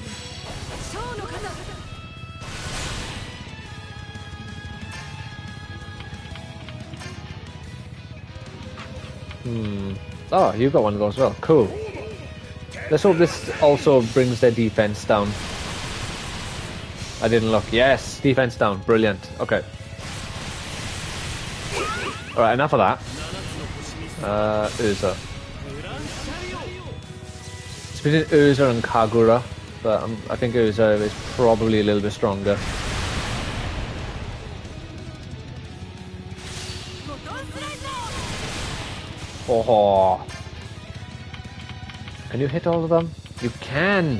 Oh, you've got one of those as well. Cool. Let's hope this also brings their defense down. I didn't look. Yes, defense down. Brilliant. Okay. Alright, enough of that. Urza. It's between Urza and Kagura, but I think Urza is probably a little bit stronger. Oh. Can you hit all of them? You can!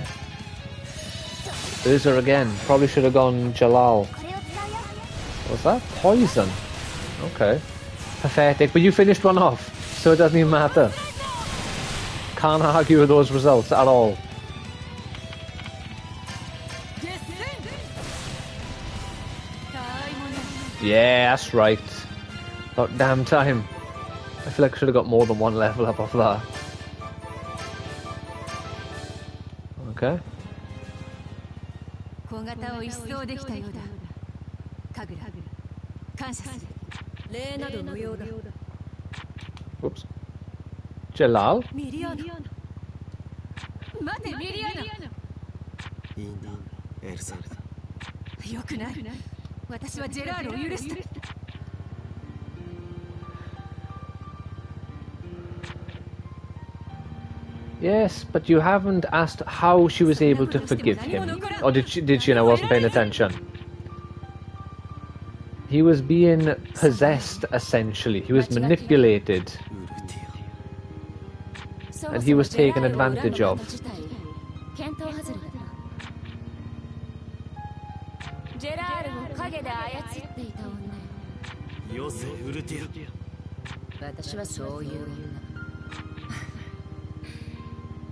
Urza again. Probably should have gone Jalal. What's that? Poison. Okay. Pathetic. But you finished one off, so it doesn't even matter. Can't argue with those results at all. Yeah, that's right. About damn time. I feel like I should have got more than one level up off that. Okay. Whoops. Jalal? Yes, but you haven't asked how she was able to forgive him. Or did she and I wasn't paying attention? He was being possessed, essentially. He was manipulated. And he was taken advantage of. 検討外れだな。ジェラールを影で操っていた女よ。よせウルティ私はそういう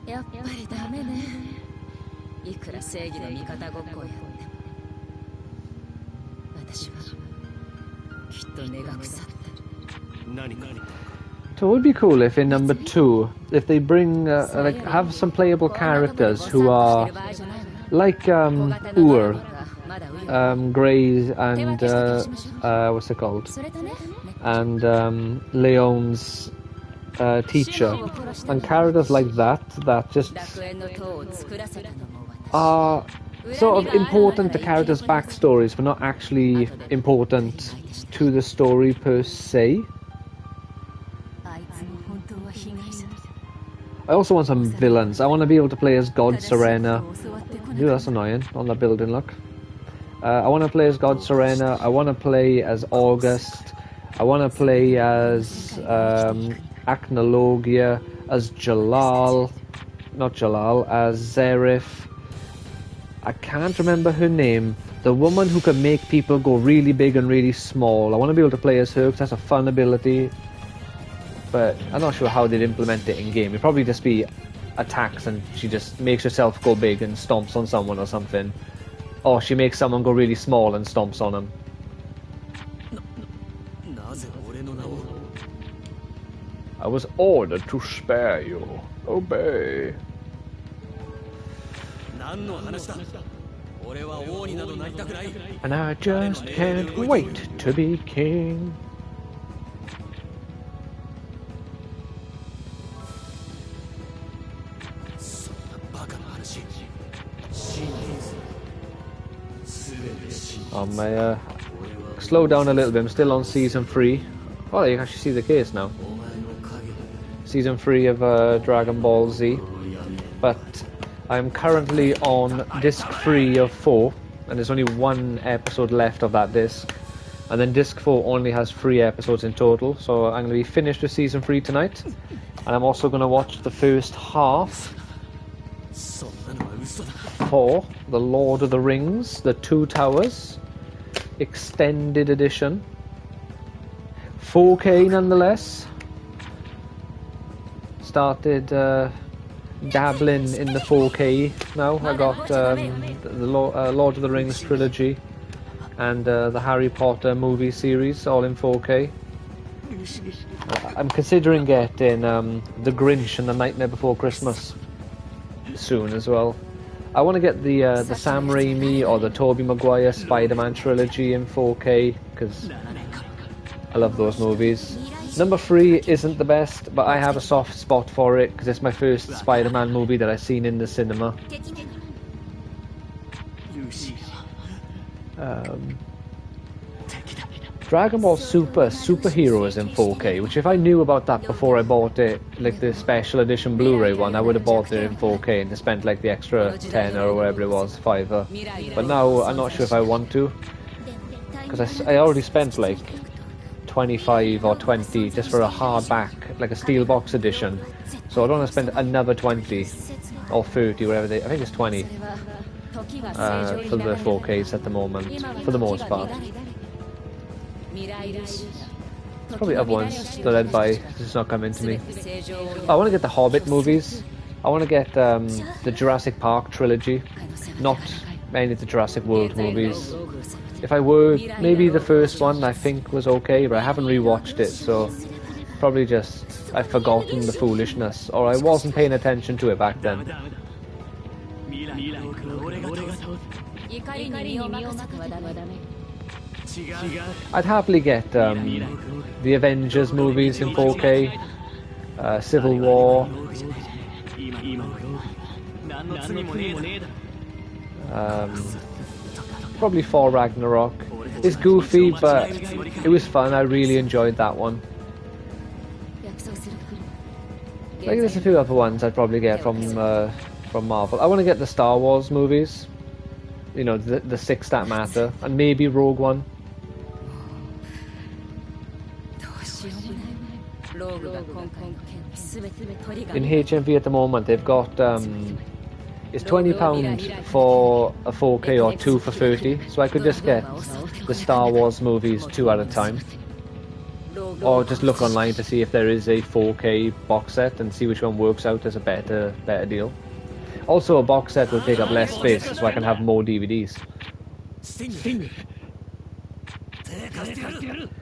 女。やっぱりダメね。いくら正義の味方ごっこをやっても。私はきっと根が腐ってる。何か So it would be cool if in number 2, if they bring, like, have some playable characters who are like Ur, Gray's and what's it called? And Leon's teacher, and characters like that just are sort of important to characters' backstories, but not actually important to the story per se. I also want some villains. I want to be able to play as God Serena. Ooh, that's annoying on that building, look. I want to play as God Serena. I want to play as August. I want to play as Acnologia, as Jalal. Not Jalal, as Zareth. I can't remember her name. The woman who can make people go really big and really small. I want to be able to play as her because that's a fun ability. But I'm not sure how they'd implement it in game. It'd probably just be attacks and she just makes herself go big and stomps on someone or something. Or she makes someone go really small and stomps on them. I was ordered to spare you. Obey. And I just can't wait to be king. On my slow down a little bit. I'm still on season 3. Oh, you can actually see the case now. Season 3 of Dragon Ball Z. But I'm currently on disc 3 of 4, and there's only 1 episode left of that disc. And then disc 4 only has 3 episodes in total, so I'm going to be finished with season 3 tonight. And I'm also going to watch the first half for The Lord of the Rings, The Two Towers Extended Edition. 4K nonetheless. Started dabbling in the 4K now. I got the Lord of the Rings trilogy and the Harry Potter movie series all in 4K. I'm considering getting The Grinch and The Nightmare Before Christmas soon as well. I want to get the Sam Raimi or the Tobey Maguire Spider-Man trilogy in 4K because I love those movies. Number 3 isn't the best, but I have a soft spot for it because it's my first Spider-Man movie that I've seen in the cinema. Dragon Ball Super Superhero is in 4K, which if I knew about that before I bought it, like the special edition Blu-ray one, I would have bought it in 4K and spent like the extra 10 or whatever it was, $5. But now I'm not sure if I want to, because I already spent like 25 or 20 just for a hardback, like a steelbox edition. So I don't want to spend another 20 or 30, whatever I think it's 20 for the 4Ks at the moment, for the most part. There's probably other ones that I'd buy, it's just not coming to me. I want to get the Hobbit movies. I want to get the Jurassic Park trilogy, not any of the Jurassic World movies. If I were, maybe the first one I think was okay, but I haven't rewatched it, so probably just I've forgotten the foolishness, or I wasn't paying attention to it back then. I'd happily get the Avengers movies in 4K, Civil War, probably Thor Ragnarok. It's goofy, but it was fun. I really enjoyed that one. Like there's a few other ones I'd probably get from Marvel. I want to get the Star Wars movies, you know, the 6 that matter, and maybe Rogue One. In HMV at the moment they've got It's £20 for a 4K or 2 for 30, so I could just get the Star Wars movies 2 at a time. Or just look online to see if there is a 4K box set and see which one works out as a better deal. Also, a box set will take up less space, so I can have more DVDs.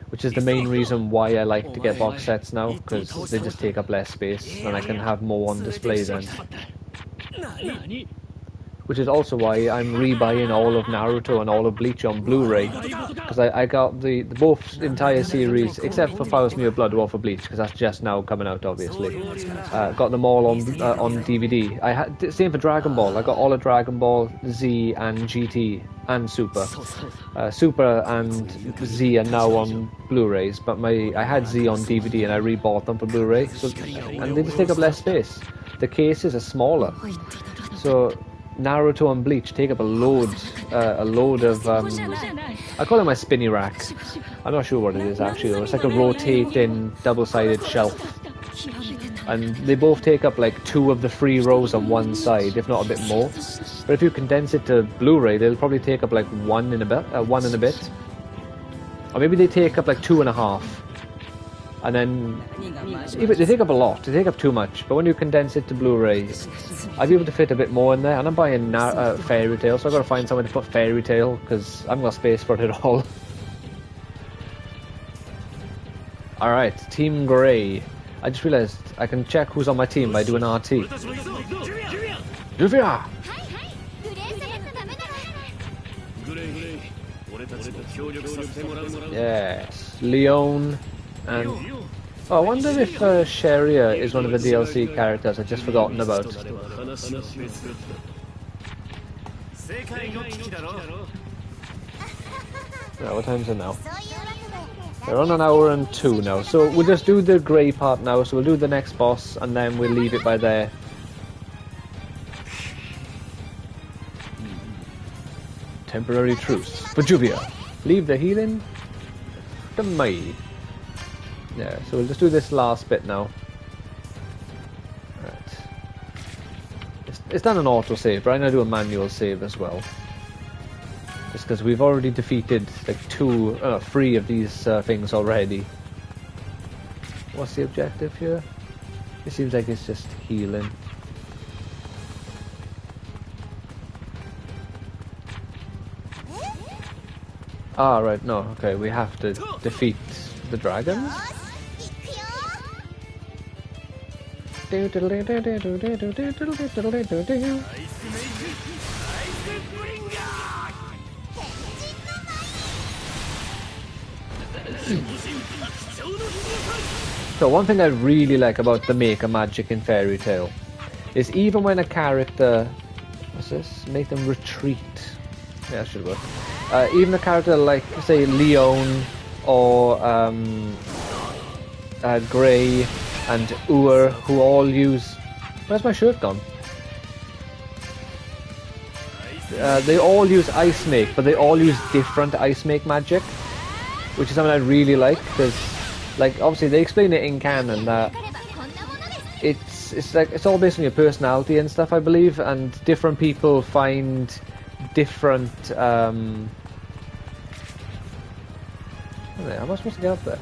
Which is the main reason why I like to get box sets now, because they just take up less space and I can have more on display then. Which is also why I'm rebuying all of Naruto and all of Bleach on Blu-ray, because I got the both entire series except for Thousand Blood War for Bleach, because that's just now coming out obviously. Got them all on DVD. I had same for Dragon Ball. I got all of Dragon Ball Z and GT and Super. Super and Z are now on Blu-rays, but I had Z on DVD and I rebought them for Blu-ray. So, and they just take up less space. The cases are smaller, so Naruto and Bleach take up a load of I call it my spinny rack. I'm not sure what it is actually though. It's like a rotating double-sided shelf, and they both take up like 2 of the 3 rows on one side, if not a bit more. But if you condense it to Blu-ray, they'll probably take up like 1 and a bit, or maybe they take up like 2.5. And then they take up a lot. They take up too much. But when you condense it to Blu-ray, I'll be able to fit a bit more in there. And I'm buying Fairy Tail, so I've got to find somewhere to put Fairy Tail because I haven't got space for it all. All right, Team Grey. I just realised I can check who's on my team by doing RT. Juvia! Yes, Leon. And I wonder if Sharia is one of the DLC characters I've just forgotten about. Right, what time is it now? We're on 1 hour and 2 now, so we'll just do the grey part now, so we'll do the next boss and then we'll leave it by there. Temporary truce. For Juvia, leave the healing to me. Yeah, so we'll just do this last bit now. Right. It's done an auto-save, but I'm going to do a manual save as well. Just because we've already defeated like 3 of these things already. What's the objective here? It seems like it's just healing. Ah, right, no, okay, we have to defeat the dragons? So one thing I really like about the Maker magic in Fairy Tail is even when a character, what's this? Make them retreat. Yeah, that should work. Even a character like, say, Leon or Grey and Ur, who all use... Where's my shirt gone? They all use Ice Make, but they all use different Ice Make magic, which is something I really like, because, like, obviously they explain it in canon that it's like it's all based on your personality and stuff, I believe, and different people find different. How am I supposed to get up there?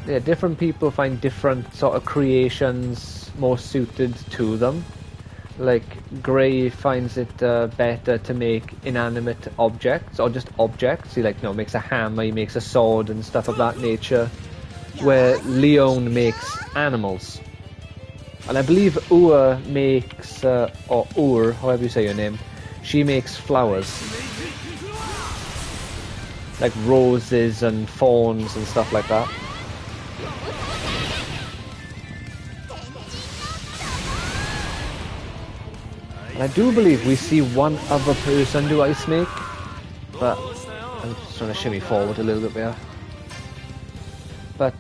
Yeah, different people find different sort of creations more suited to them. Like, Grey finds it better to make inanimate objects, or just objects. He, like, you know, makes a hammer, he makes a sword and stuff of that nature. Where Leon makes animals. And I believe Ur makes, or Ur, however you say your name, she makes flowers. Like roses and fawns and stuff like that. And I do believe we see one other person do Ice Make, but I'm just trying to shimmy forward a little bit there. But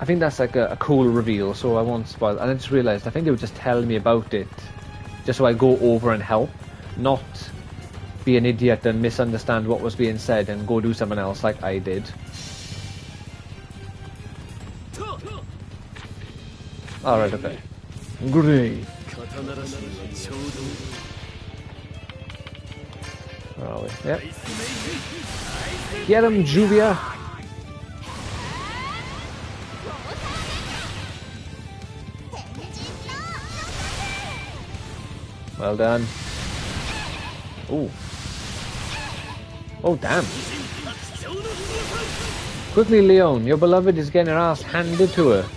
I think that's like a cool reveal, so I won't spoil. And I just realised, I think they were just telling me about it, just so I go over and help, not be an idiot and misunderstand what was being said and go do something else like I did. Alright, okay. Great. Where are we? Yep. Get him, Juvia! Well done. Ooh. Oh, damn. Quickly, Leon. Your beloved is getting her ass handed to her.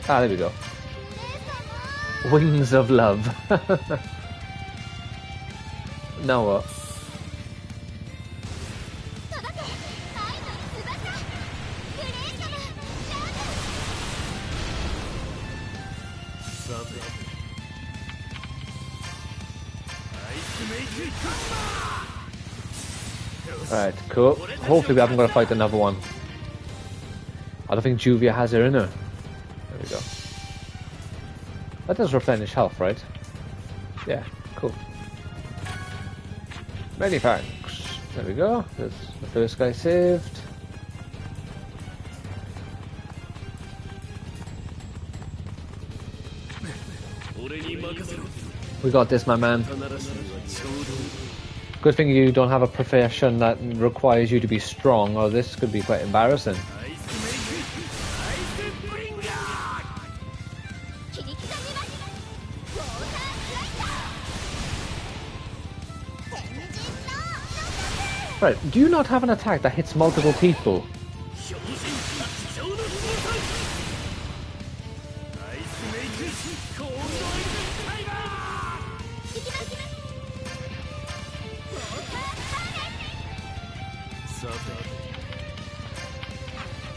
Ah, there we go. Wings of love. Now what? Alright, cool. Hopefully we haven't got to fight another one. I don't think Juvia has her in her. There we go. That does replenish health, right? Yeah, cool. Many thanks. There we go. There's the first guy saved. We got this, my man. Good thing you don't have a profession that requires you to be strong, or this could be quite embarrassing. Right, do you not have an attack that hits multiple people?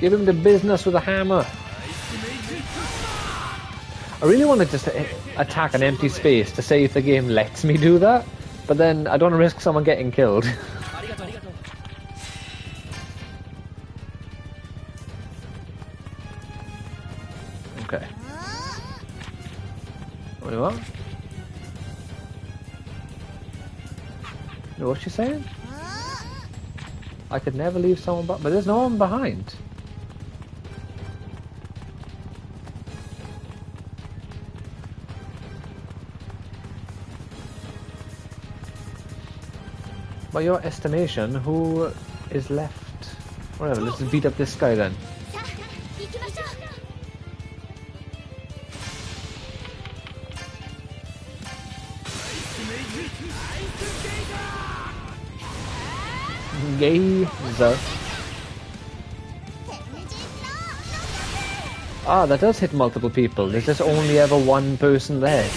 Give him the business with a hammer. I really want to just attack an empty space to see if the game lets me do that, but then I don't want to risk someone getting killed. Okay. What do you want? What's she saying? I could never leave someone but there's no one behind. By your estimation, who is left? Whatever, let's just beat up this guy then. Gazer. Ah, that does hit multiple people. There's just only ever one person there.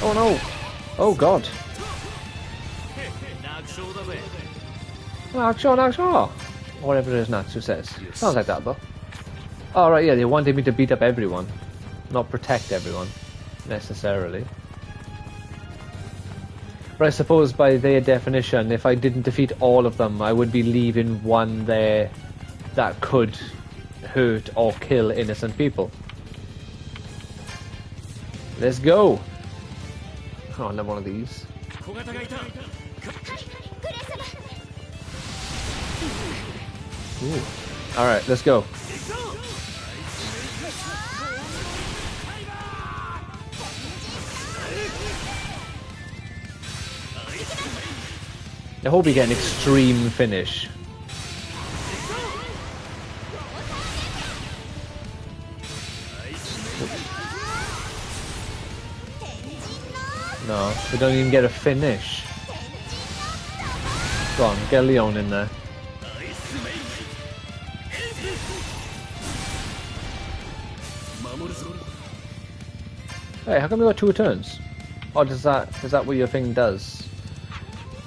Oh no! Oh god! Naksho! Whatever it is Natsu says. Sounds like that though. Oh right, yeah, they wanted me to beat up everyone. Not protect everyone. Necessarily. But I suppose by their definition, if I didn't defeat all of them, I would be leaving one there that could hurt or kill innocent people. Let's go! Oh, another one of these. Ooh. Alright, let's go. I hope we get an extreme finish. No, we don't even get a finish. Go on, get Leon in there. Hey, how come you got 2 turns? Or is that what your thing does?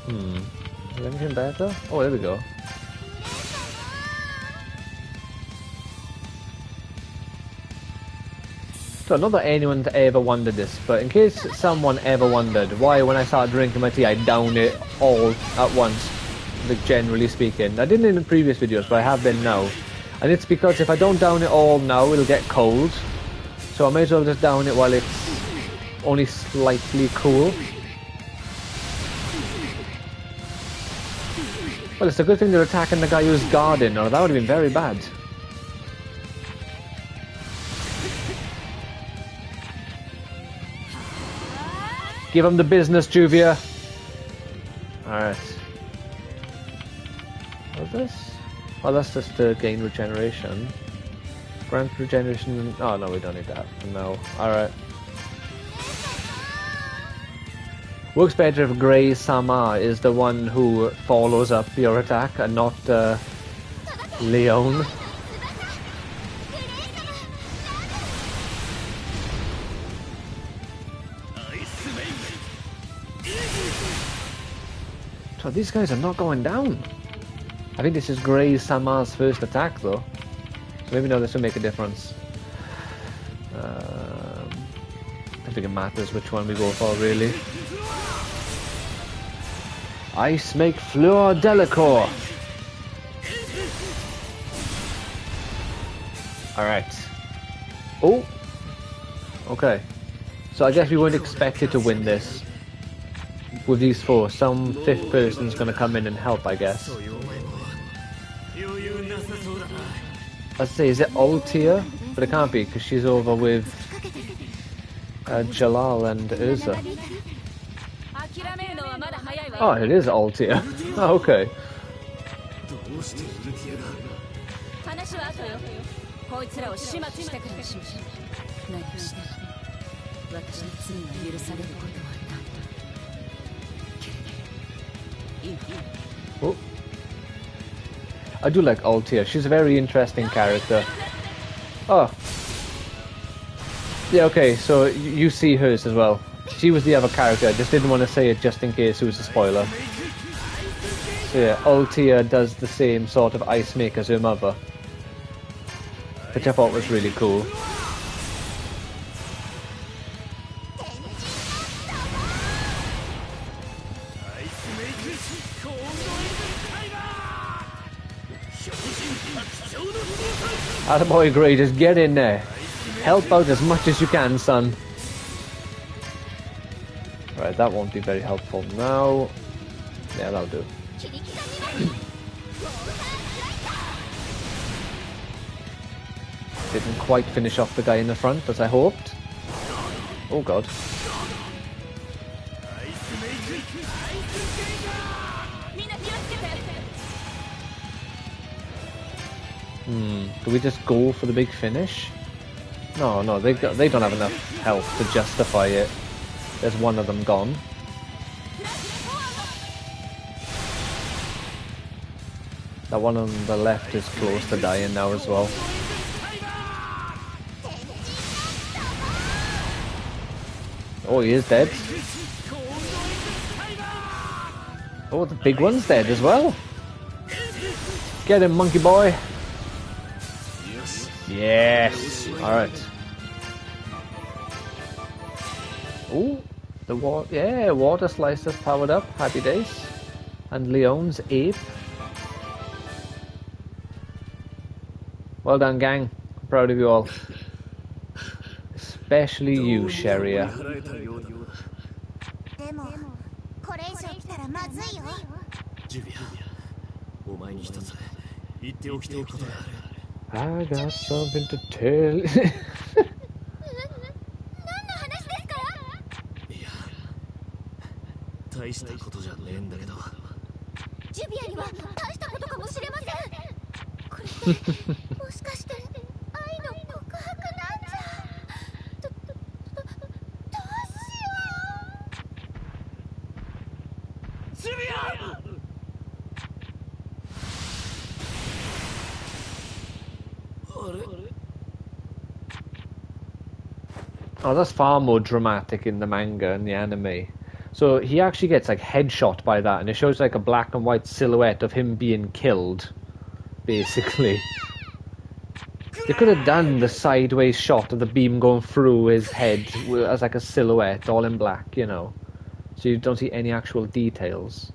Is anything better? Oh, there we go. So not that anyone's ever wondered this, but in case someone ever wondered why when I started drinking my tea I down it all at once, like generally speaking. I didn't in the previous videos, but I have been now. And it's because if I don't down it all now, it'll get cold. So I may as well just down it while it's only slightly cool. Well, it's a good thing they're attacking the guy who's guarding, or that would have been very bad. Give him the business, Juvia. Alright. What's this? Oh, that's just to gain regeneration. Grant regeneration. Oh, no, we don't need that. No. Alright. Works better if Grey Sama is the one who follows up your attack and not Leon. So these guys are not going down. I think this is Grey Sama's first attack though. So maybe now this will make a difference. I don't think it matters which one we go for really. Ice make Fleur Delacour. Alright. Oh! Okay. So I guess we weren't expected to win this. With these four, some fifth person's gonna come in and help, I guess. I'd say, is it Altia? But it can't be, because she's over with Jalal and Urza. Oh, it is Altia. Oh, okay. Oh. I do like Altia. She's a very interesting character. Oh. Yeah, okay, so you see hers as well. She was the other character, I just didn't want to say it just in case it was a spoiler. So yeah, Altia does the same sort of ice make as her mother. Which I thought was really cool. Attaboy Grey, just get in there. Help out as much as you can, son. Right, that won't be very helpful now. Yeah, that'll do. Didn't quite finish off the guy in the front as I hoped. Oh god. Do we just go for the big finish? No, they don't have enough health to justify it. There's one of them gone. That one on the left is close to dying now as well. Oh, he is dead. Oh, the big one's dead as well. Get him, monkey boy. Yes. Alright. Oh, the water slicer's powered up. Happy days. And Leon's ape. Well done, gang. I'm proud of you all. Especially you, Sheria. I got something to tell. Oh, that's far more dramatic in the manga and the anime. So he actually gets like headshot by that, and it shows like a black and white silhouette of him being killed, basically. They could have done the sideways shot of the beam going through his head as like a silhouette, all in black, you know. So you don't see any actual details.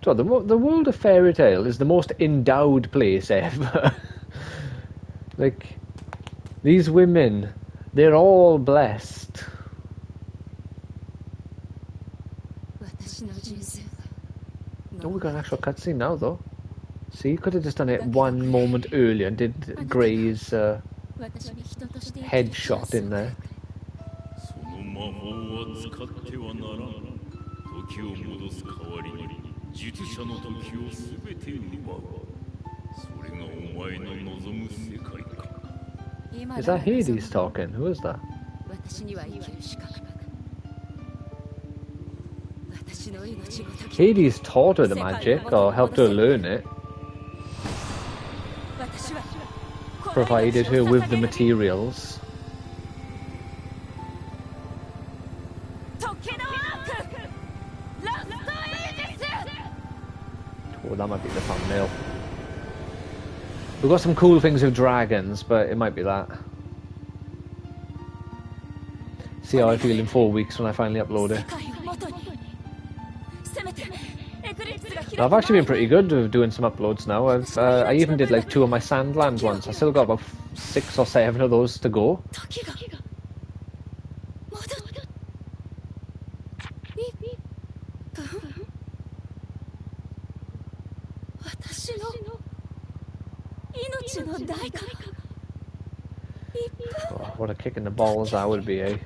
So the world of Fairy Tail is the most endowed place ever. Like, these women, they're all blessed. Oh, we got an actual cutscene now, though. See, you could have just done it one moment earlier and did Grey's headshot in there. Is that Hades talking? Who is that? Hades taught her the magic, or helped her learn it. Provided her with the materials. Oh, that might be the thumbnail. We've got some cool things with dragons, but it might be that. See how I feel in 4 weeks when I finally upload it. I've actually been pretty good with doing some uploads now. I even did like 2 of my Sandland ones. I still got about 6 or 7 of those to go. Oh, what a kick in the balls that would be, eh?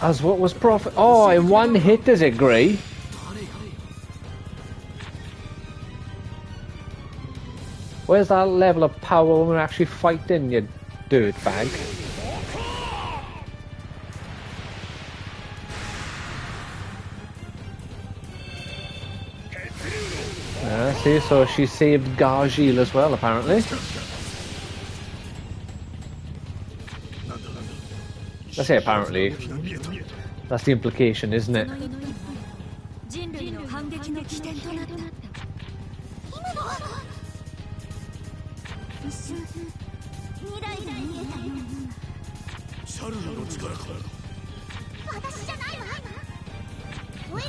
As what was profit? Oh, in one hit does it, Grey? Where's that level of power when we're actually fighting, you dirtbag? See, so she saved Gargil as well, apparently. I say apparently. That's the implication, isn't it?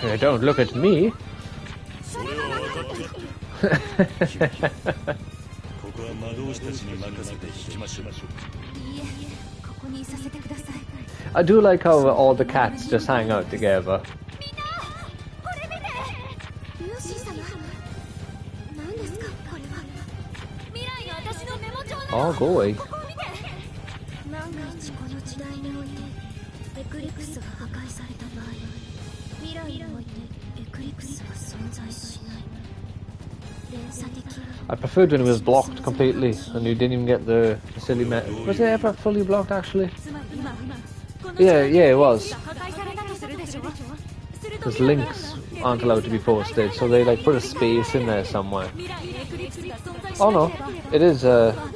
Hey, don't look at me. I do like how all the cats just hang out together. Oh, go away. I preferred when it was blocked completely and you didn't even get the silly Was it ever fully blocked actually? Yeah, it was. Because links aren't allowed to be posted, so they like put a space in there somewhere. Oh no, it is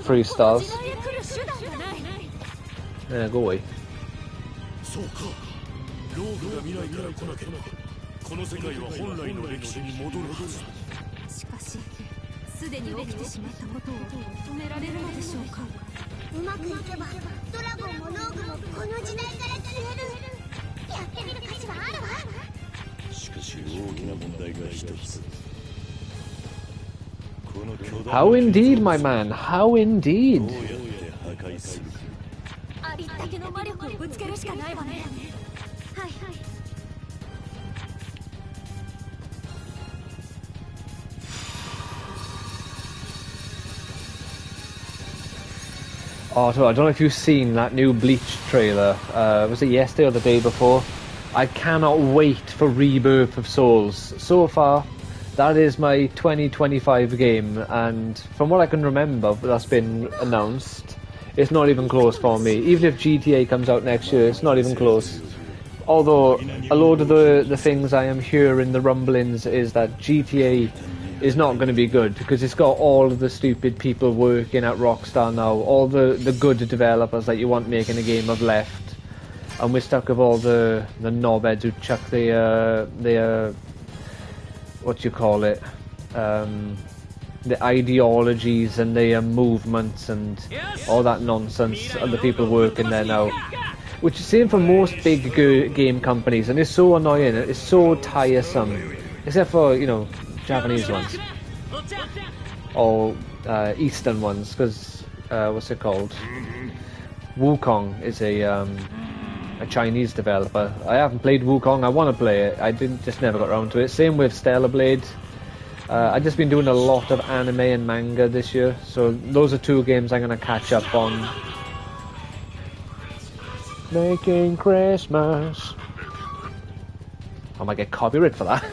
3 stars. Yeah, go away. How indeed, my man, how indeed. Oh, I don't know if you've seen that new Bleach trailer. Was it yesterday or the day before? I cannot wait for Rebirth of Souls. So far, that is my 2025 game, and from what I can remember that's been announced, it's not even close for me. Even if GTA comes out next year, it's not even close. Although, a load of the things I am hearing, the rumblings, is that GTA is not going to be good, because it's got all of the stupid people working at Rockstar now, all the good developers that you want making a game have left, and we're stuck with all the knobheads who chuck the what you call it, the ideologies and the movements and all that nonsense, and the people working there now. Which is the same for most big game companies, and it's so annoying, it's so tiresome. Except for, you know, Japanese ones. Or Eastern ones, because, what's it called? Wukong is a Chinese developer. I haven't played Wukong, I want to play it, I just never got around to it. Same with Stellar Blade. I've just been doing a lot of anime and manga this year, so those are two games I'm going to catch up on. Making Christmas. I might get copyright for that.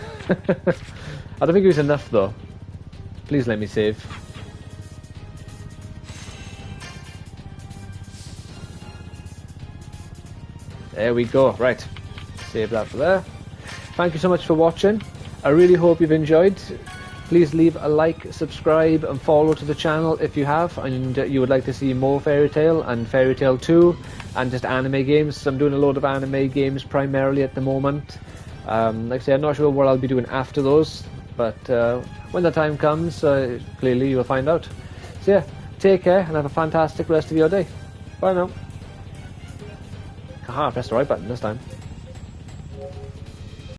I don't think it was enough though. Please let me save. There we go. Right. Save that for there. Thank you so much for watching. I really hope you've enjoyed. Please leave a like, subscribe and follow to the channel if you have, and you would like to see more Fairy Tail and Fairy Tail 2 and just anime games. I'm doing a load of anime games primarily at the moment. Like I say, I'm not sure what I'll be doing after those, but when the time comes, clearly you'll find out. So yeah, take care and have a fantastic rest of your day. Bye now. Haha, I pressed the right button this time.